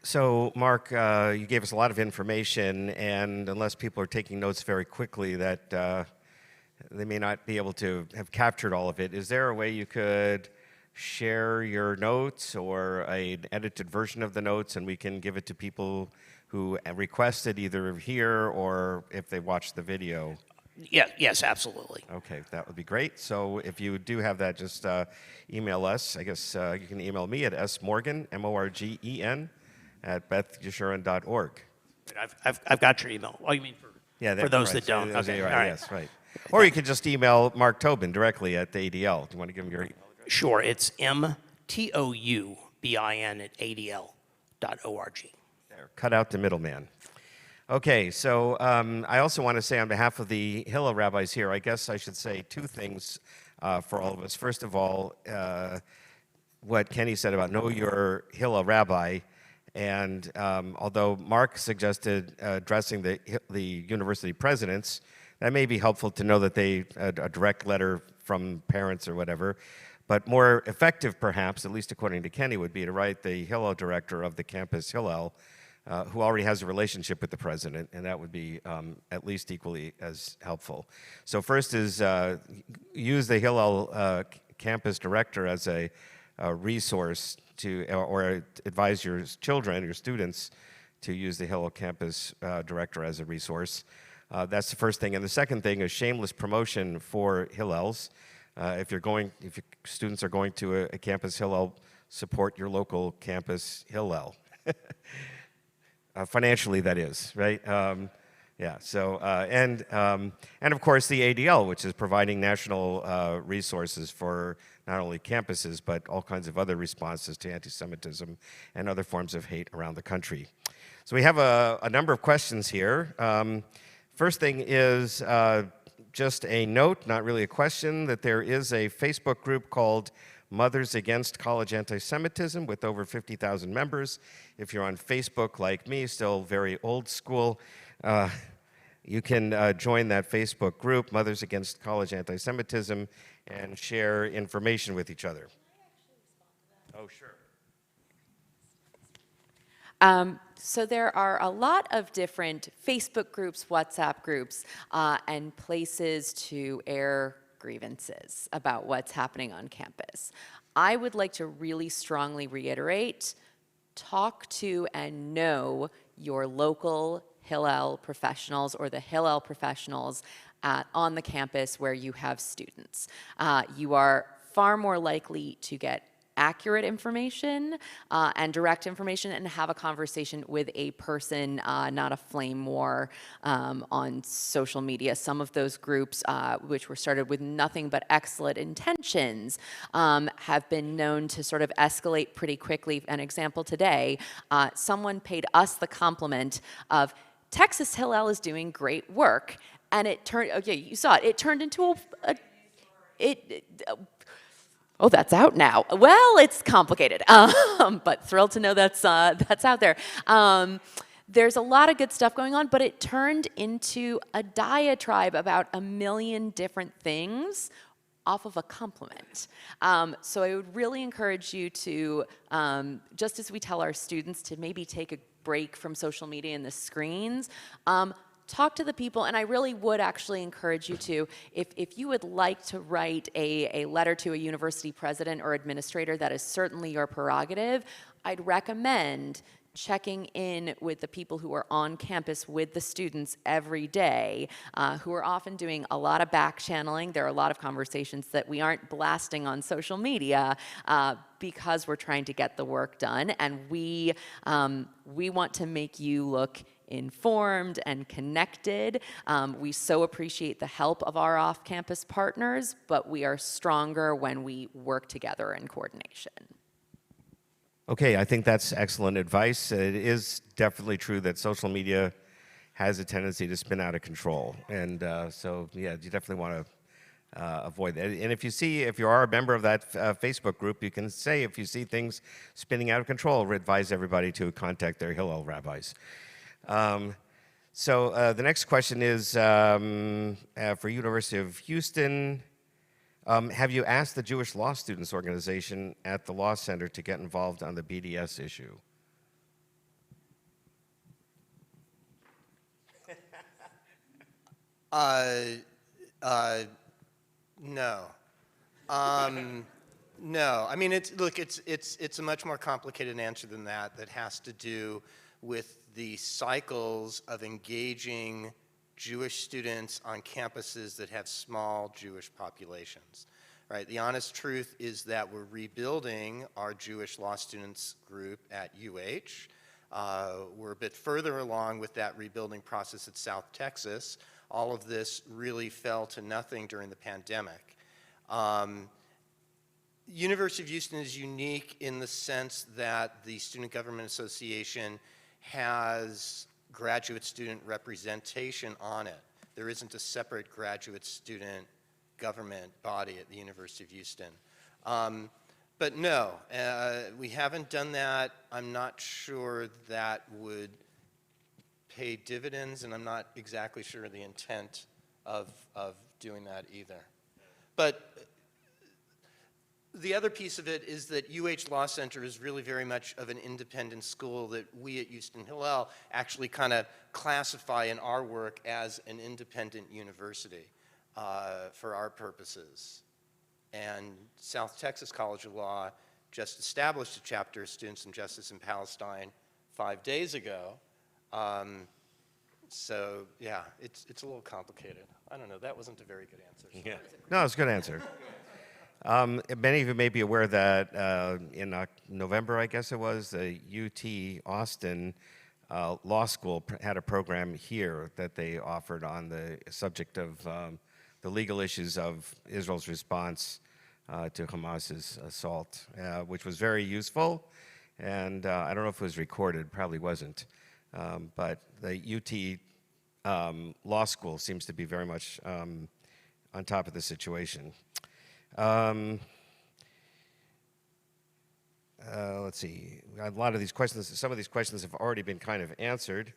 So, Mark, you gave us a lot of information, and unless people are taking notes very quickly, that they may not be able to have captured all of it. Is there a way you could share your notes or an edited version of the notes, and we can give it to people who requested either here or if they watched the video? Yeah, yes, absolutely. Okay, that would be great. So if you do have that, just email us. I guess you can email me at smorgan, M-O-R-G-E-N, at bethyeshurun.org. I've got your email. Oh, you mean for those that don't? Okay, all right. Yes, right. Or you could just email Mark Tobin directly at the ADL. Do you want to give him your email address? Sure, it's mtoubin@adl.org. There, cut out the middleman. Okay, so I also want to say on behalf of the Hillel rabbis here, I guess I should say two things for all of us. First of all, what Kenny said about know your Hillel rabbi, and although Mark suggested addressing the university presidents, that may be helpful to know that a direct letter from parents or whatever. But more effective, perhaps, at least according to Kenny, would be to write the Hillel director of the campus Hillel, who already has a relationship with the president, and that would be at least equally as helpful. So first is use the Hillel campus director as a resource or advise your children, your students, to use the Hillel campus director as a resource. That's the first thing. And the second thing is shameless promotion for Hillels. If your students are going to a campus Hillel, support your local campus Hillel. Financially, that is, right? Yeah, so, and of course the ADL, which is providing national resources for not only campuses, but all kinds of other responses to anti-Semitism and other forms of hate around the country. So we have a number of questions here. First thing is just a note, not really a question, that there is a Facebook group called Mothers Against College Anti-Semitism with over 50,000 members. If you're on Facebook like me, still very old school, you can join that Facebook group, Mothers Against College Anti-Semitism, and share information with each other. Oh, sure. So there are a lot of different Facebook groups, WhatsApp groups, and places to air grievances about what's happening on campus. I would like to really strongly reiterate, talk to and know your local Hillel professionals or the Hillel professionals on the campus where you have students. You are far more likely to get accurate information and direct information and have a conversation with a person, not a flame war on social media. Some of those groups, which were started with nothing but excellent intentions, have been known to sort of escalate pretty quickly. An example today, someone paid us the compliment of, Texas Hillel is doing great work. And it turned, okay, you saw it, it turned into oh, that's out now. Well, it's complicated, but thrilled to know that's out there. There's a lot of good stuff going on, but it turned into a diatribe about a million different things off of a compliment. So I would really encourage you to, just as we tell our students to maybe take a break from social media and the screens, talk to the people, and I really would actually encourage you to, if you would like to write a letter to a university president or administrator, that is certainly your prerogative. I'd recommend checking in with the people who are on campus with the students every day, who are often doing a lot of back channeling. There are a lot of conversations that we aren't blasting on social media because we're trying to get the work done, and we want to make you look informed and connected. We so appreciate the help of our off-campus partners, but we are stronger when we work together in coordination. Okay, I think that's excellent advice. It is definitely true that social media has a tendency to spin out of control. And so, yeah, you definitely want to avoid that. And if you are a member of that Facebook group, you can say if you see things spinning out of control, advise everybody to contact their Hillel rabbis. So the next question is for University of Houston. Have you asked the Jewish Law Students Organization at the Law Center to get involved on the BDS issue? No. No. I mean, it's a much more complicated answer than that. That has to do with the cycles of engaging Jewish students on campuses that have small Jewish populations, right? The honest truth is that we're rebuilding our Jewish law students group at UH. We're a bit further along with that rebuilding process at South Texas. All of this really fell to nothing during the pandemic. University of Houston is unique in the sense that the Student Government Association has graduate student representation on it. There isn't a separate graduate student government body at the University of Houston. But no, we haven't done that. I'm not sure that would pay dividends, and I'm not exactly sure of the intent of doing that either. But the other piece of it is that UH Law Center is really very much of an independent school that we at Houston Hillel actually kind of classify in our work as an independent university for our purposes. And South Texas College of Law just established a chapter of Students in Justice in Palestine 5 days ago. So yeah, it's a little complicated. I don't know, that wasn't a very good answer. Yeah. No, it's a good answer. Many of you may be aware that in November, I guess it was, the UT Austin Law School had a program here that they offered on the subject of the legal issues of Israel's response to Hamas's assault, which was very useful. And I don't know if it was recorded, probably wasn't. But the UT Law School seems to be very much on top of the situation. Let's see, a lot of these questions, some of these questions have already been kind of answered.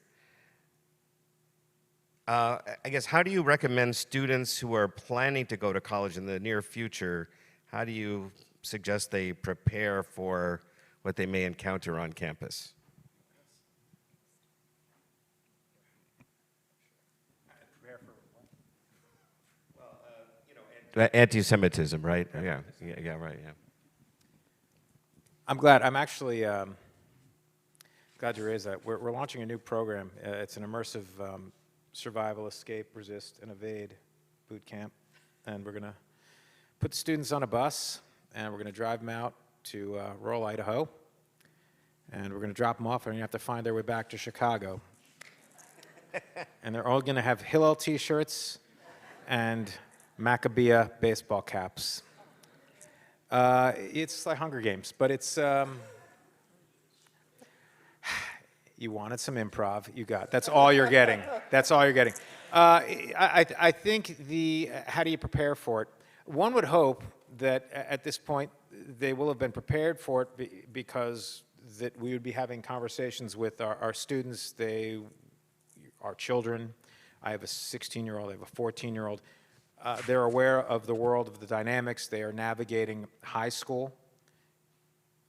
I guess, how do you recommend students who are planning to go to college in the near future, how do you suggest they prepare for what they may encounter on campus? Antisemitism, right? Yeah, right, yeah. I'm glad. I'm actually glad you raised that. We're launching a new program. It's an immersive survival, escape, resist, and evade boot camp. And we're going to put the students on a bus, and we're going to drive them out to rural Idaho. And we're going to drop them off, and you have to find their way back to Chicago. And they're all going to have Hillel t-shirts and Maccabea baseball caps. It's like Hunger Games, but it's, you wanted some improv, you got, that's all you're getting. That's all you're getting. I think how do you prepare for it? One would hope that at this point they will have been prepared for it because that we would be having conversations with our students, our children. I have a 16-year-old, I have a 14-year-old. They're aware of the world of the dynamics. They are navigating high school.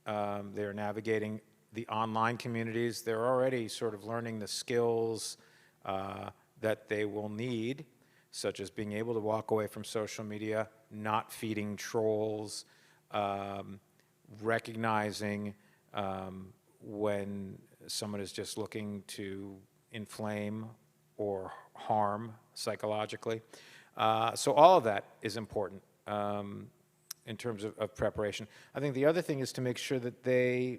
They're navigating the online communities. They're already sort of learning the skills that they will need, such as being able to walk away from social media, not feeding trolls, recognizing when someone is just looking to inflame or harm psychologically. So all of that is important in terms of preparation. I think the other thing is to make sure that they,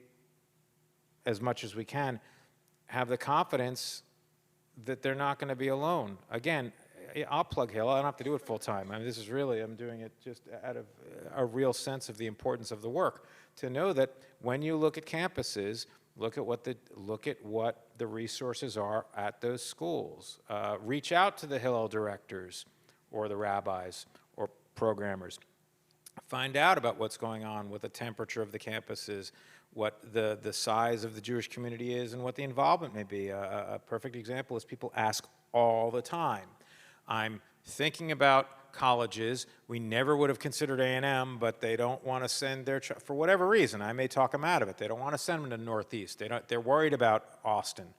as much as we can, have the confidence that they're not going to be alone. Again, I'll plug Hillel. I don't have to do it full time. I mean, this is really, I'm doing it just out of a real sense of the importance of the work. To know that when you look at campuses, look at what the resources are at those schools. Reach out to the Hillel directors or the rabbis or programmers. Find out about what's going on, what the temperature of the campus is, what the size of the Jewish community is, and what the involvement may be. A perfect example is people ask all the time. I'm thinking about colleges. We never would have considered A&M, but they don't want to send their child, for whatever reason. I may talk them out of it. They don't want to send them to Northeast. They're worried about Austin,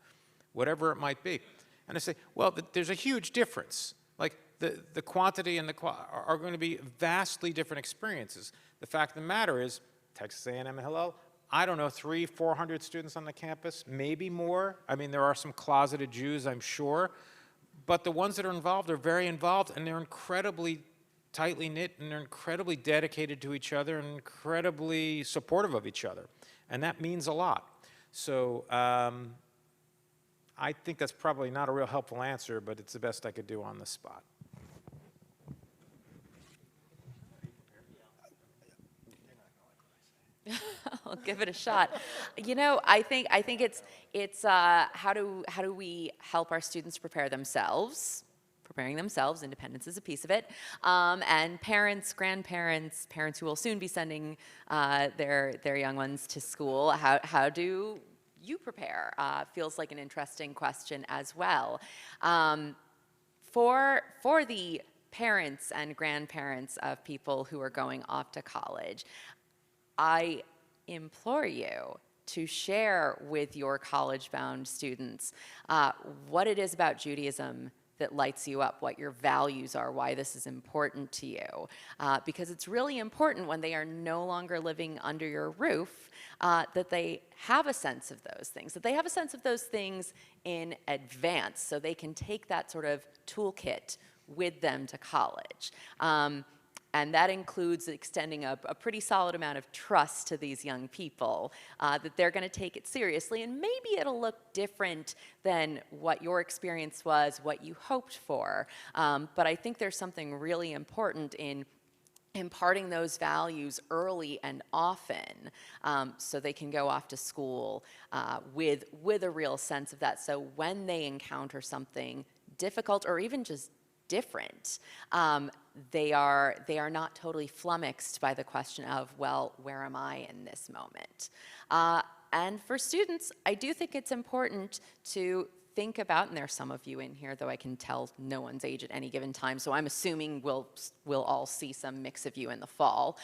whatever it might be. And I say, well, there's a huge difference. Like the quantity and the are going to be vastly different experiences. The fact of the matter is, Texas A&M and Hillel, I don't know, 300-400 students on the campus, maybe more. I mean, there are some closeted Jews, I'm sure. But the ones that are involved are very involved, and they're incredibly tightly knit, and they're incredibly dedicated to each other, and incredibly supportive of each other. And that means a lot. So I think that's probably not a real helpful answer, but it's the best I could do on the spot. I'll give it a shot. You know, I think it's how do we help our students prepare themselves? Preparing themselves, independence is a piece of it, and parents, grandparents, parents who will soon be sending their young ones to school. How do you prepare? Feels like an interesting question as well. For the parents and grandparents of people who are going off to college, I implore you to share with your college-bound students what it is about Judaism that lights you up, what your values are, why this is important to you. Because it's really important when they are no longer living under your roof that they have a sense of those things, that they have a sense of those things in advance so they can take that sort of toolkit with them to college. And that includes extending a pretty solid amount of trust to these young people, that they're going to take it seriously. And maybe it'll look different than what your experience was, what you hoped for. But I think there's something really important in imparting those values early and often so they can go off to school with a real sense of that. So when they encounter something difficult or even just different, they are not totally flummoxed by the question of, well, where am I in this moment? And for students, I do think it's important to think about, and there are some of you in here, though I can tell no one's age at any given time, so I'm assuming we'll all see some mix of you in the fall.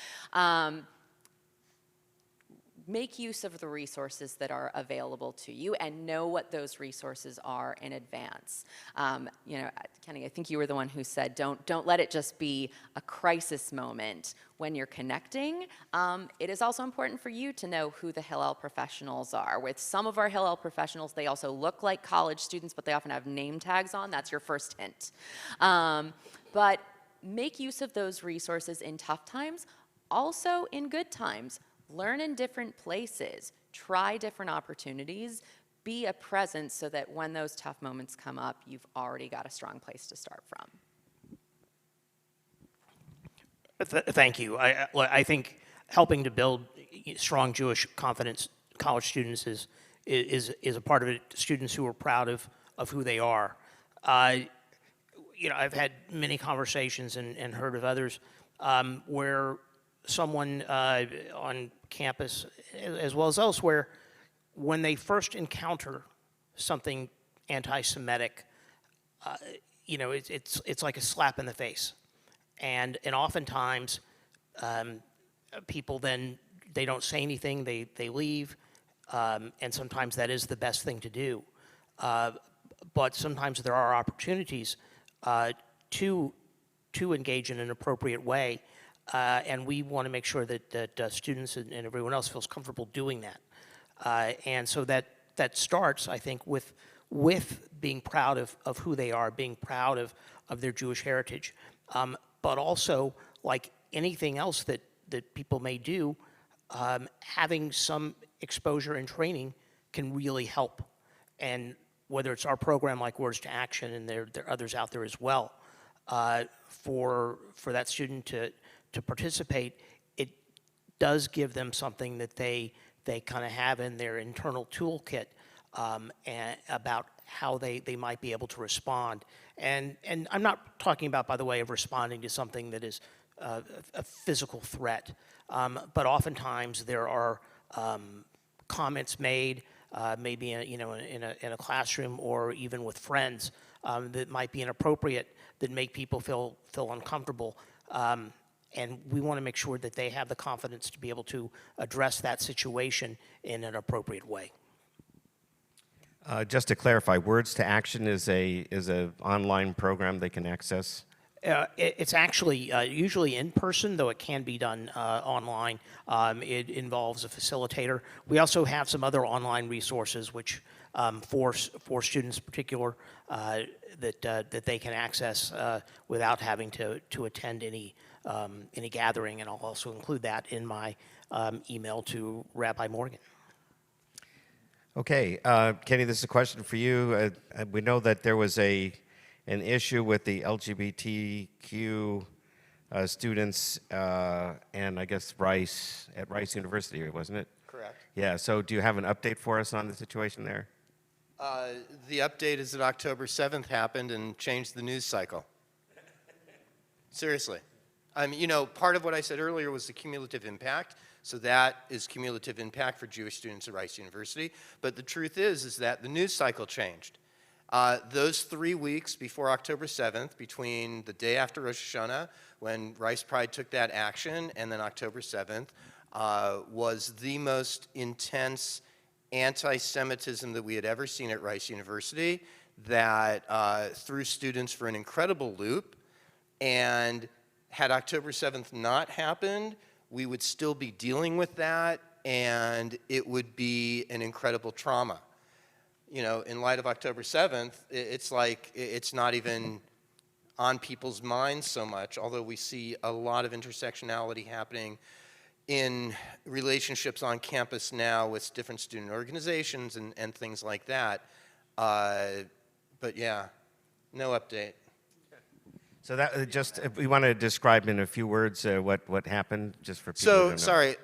make use of the resources that are available to you and know what those resources are in advance. You know, Kenny, I think you were the one who said, don't let it just be a crisis moment when you're connecting. It is also important for you to know who the Hillel professionals are. With some of our Hillel professionals, they also look like college students, but they often have name tags on. That's your first hint. But make use of those resources in tough times, also in good times. Learn in different places, try different opportunities, be a presence so that when those tough moments come up, you've already got a strong place to start from. Thank you. I think helping to build strong Jewish confidence college students is a part of it. Students who are proud of who they are. You know, I've had many conversations and heard of others where someone on campus, as well as elsewhere, when they first encounter something anti-Semitic, you know, it's like a slap in the face, and oftentimes people then they don't say anything, they leave, and sometimes that is the best thing to do, but sometimes there are opportunities to engage in an appropriate way. And we want to make sure that students and everyone else feels comfortable doing that. And so that starts, I think, with being proud of who they are, being proud of their Jewish heritage. But also, like anything else that people may do, having some exposure and training can really help. And whether it's our program like Words to Action, and there are others out there as well, for that student to participate, it does give them something that they kind of have in their internal toolkit and about how they might be able to respond. And I'm not talking about, by the way, of responding to something that is a physical threat, but oftentimes there are comments made, maybe in a classroom or even with friends that might be inappropriate, that make people feel uncomfortable. And we want to make sure that they have the confidence to be able to address that situation in an appropriate way. Just to clarify, Words to Action is a online program they can access. It's actually usually in person, though it can be done online. It involves a facilitator. We also have some other online resources which for students in particular that they can access without having to attend any gathering, and I'll also include that in my email to Rabbi Morgan. Okay, Kenny, this is a question for you. We know that there was an issue with the LGBTQ students and I guess Weiss at Rice University, wasn't it? Correct. Yeah, so do you have an update for us on the situation there? The update is that October 7th happened and changed the news cycle. Seriously. You know, part of what I said earlier was the cumulative impact. So that is cumulative impact for Jewish students at Rice University. But the truth is that the news cycle changed. Those 3 weeks before October 7th, between the day after Rosh Hashanah, when Rice Pride took that action, and then October 7th, was the most intense anti-Semitism that we had ever seen at Rice University, that threw students for an incredible loop. And had October 7th not happened, we would still be dealing with that, and it would be an incredible trauma. You know, in light of October 7th, it's like it's not even on people's minds so much, although we see a lot of intersectionality happening in relationships on campus now with different student organizations and things like that. But yeah, no update. So that just, we want to describe in a few words what happened, just for people who don't know. Sorry,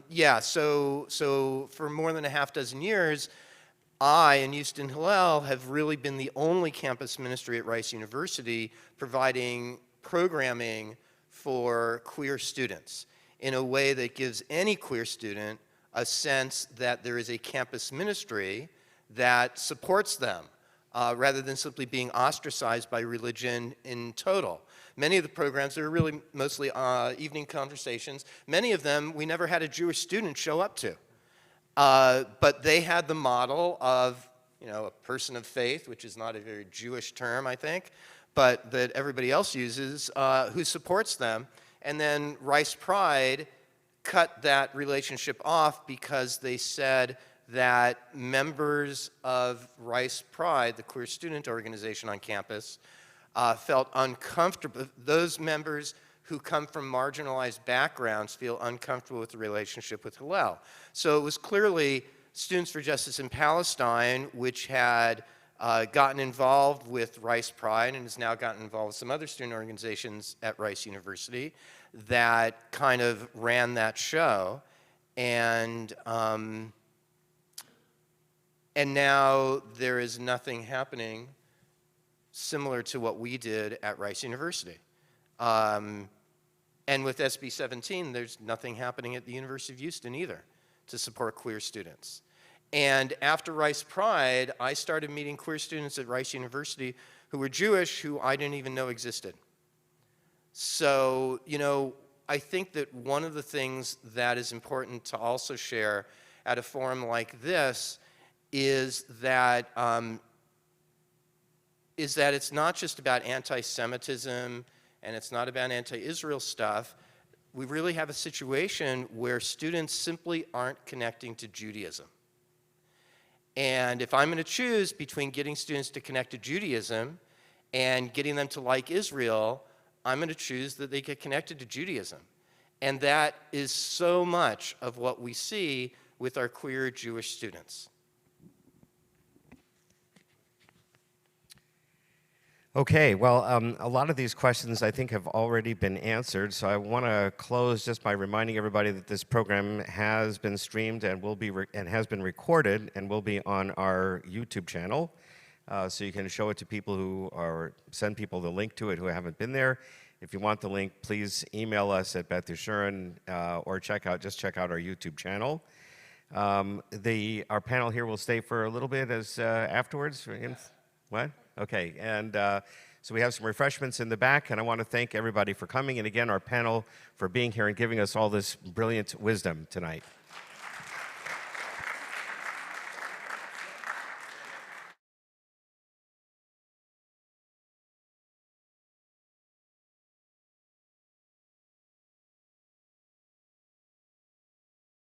yeah, so for more than a half dozen years, I and Houston Hillel have really been the only campus ministry at Rice University providing programming for queer students in a way that gives any queer student a sense that there is a campus ministry that supports them, rather than simply being ostracized by religion in total. Many of the programs are really mostly evening conversations. Many of them we never had a Jewish student show up to. But they had the model of, a person of faith, which is not a very Jewish term, I think, but that everybody else uses, who supports them. And then Rice Pride cut that relationship off because they said that members of Rice Pride, the queer student organization on campus, felt uncomfortable. Those members who come from marginalized backgrounds feel uncomfortable with the relationship with Hillel. So it was clearly Students for Justice in Palestine, which had gotten involved with Rice Pride and has now gotten involved with some other student organizations at Rice University, that kind of ran that show. And now there is nothing happening similar to what we did at Rice University. And with SB 17, there's nothing happening at the University of Houston either to support queer students. And after Rice Pride, I started meeting queer students at Rice University who were Jewish, who I didn't even know existed. So, I think that one of the things that is important to also share at a forum like this is that it's not just about anti-Semitism and it's not about anti-Israel stuff. We really have a situation where students simply aren't connecting to Judaism. And if I'm going to choose between getting students to connect to Judaism and getting them to like Israel, I'm going to choose that they get connected to Judaism. And that is so much of what we see with our queer Jewish students. Okay, well, a lot of these questions I think have already been answered, so I want to close just by reminding everybody that this program has been streamed and will be and has been recorded and will be on our YouTube channel, so you can show it to people send people the link to it who haven't been there. If you want the link, please email us at Beth Yeshurun, or check out our YouTube channel. Our panel here will stay for a little bit afterwards. What? Okay, and so we have some refreshments in the back, and I want to thank everybody for coming, and again, our panel for being here and giving us all this brilliant wisdom tonight.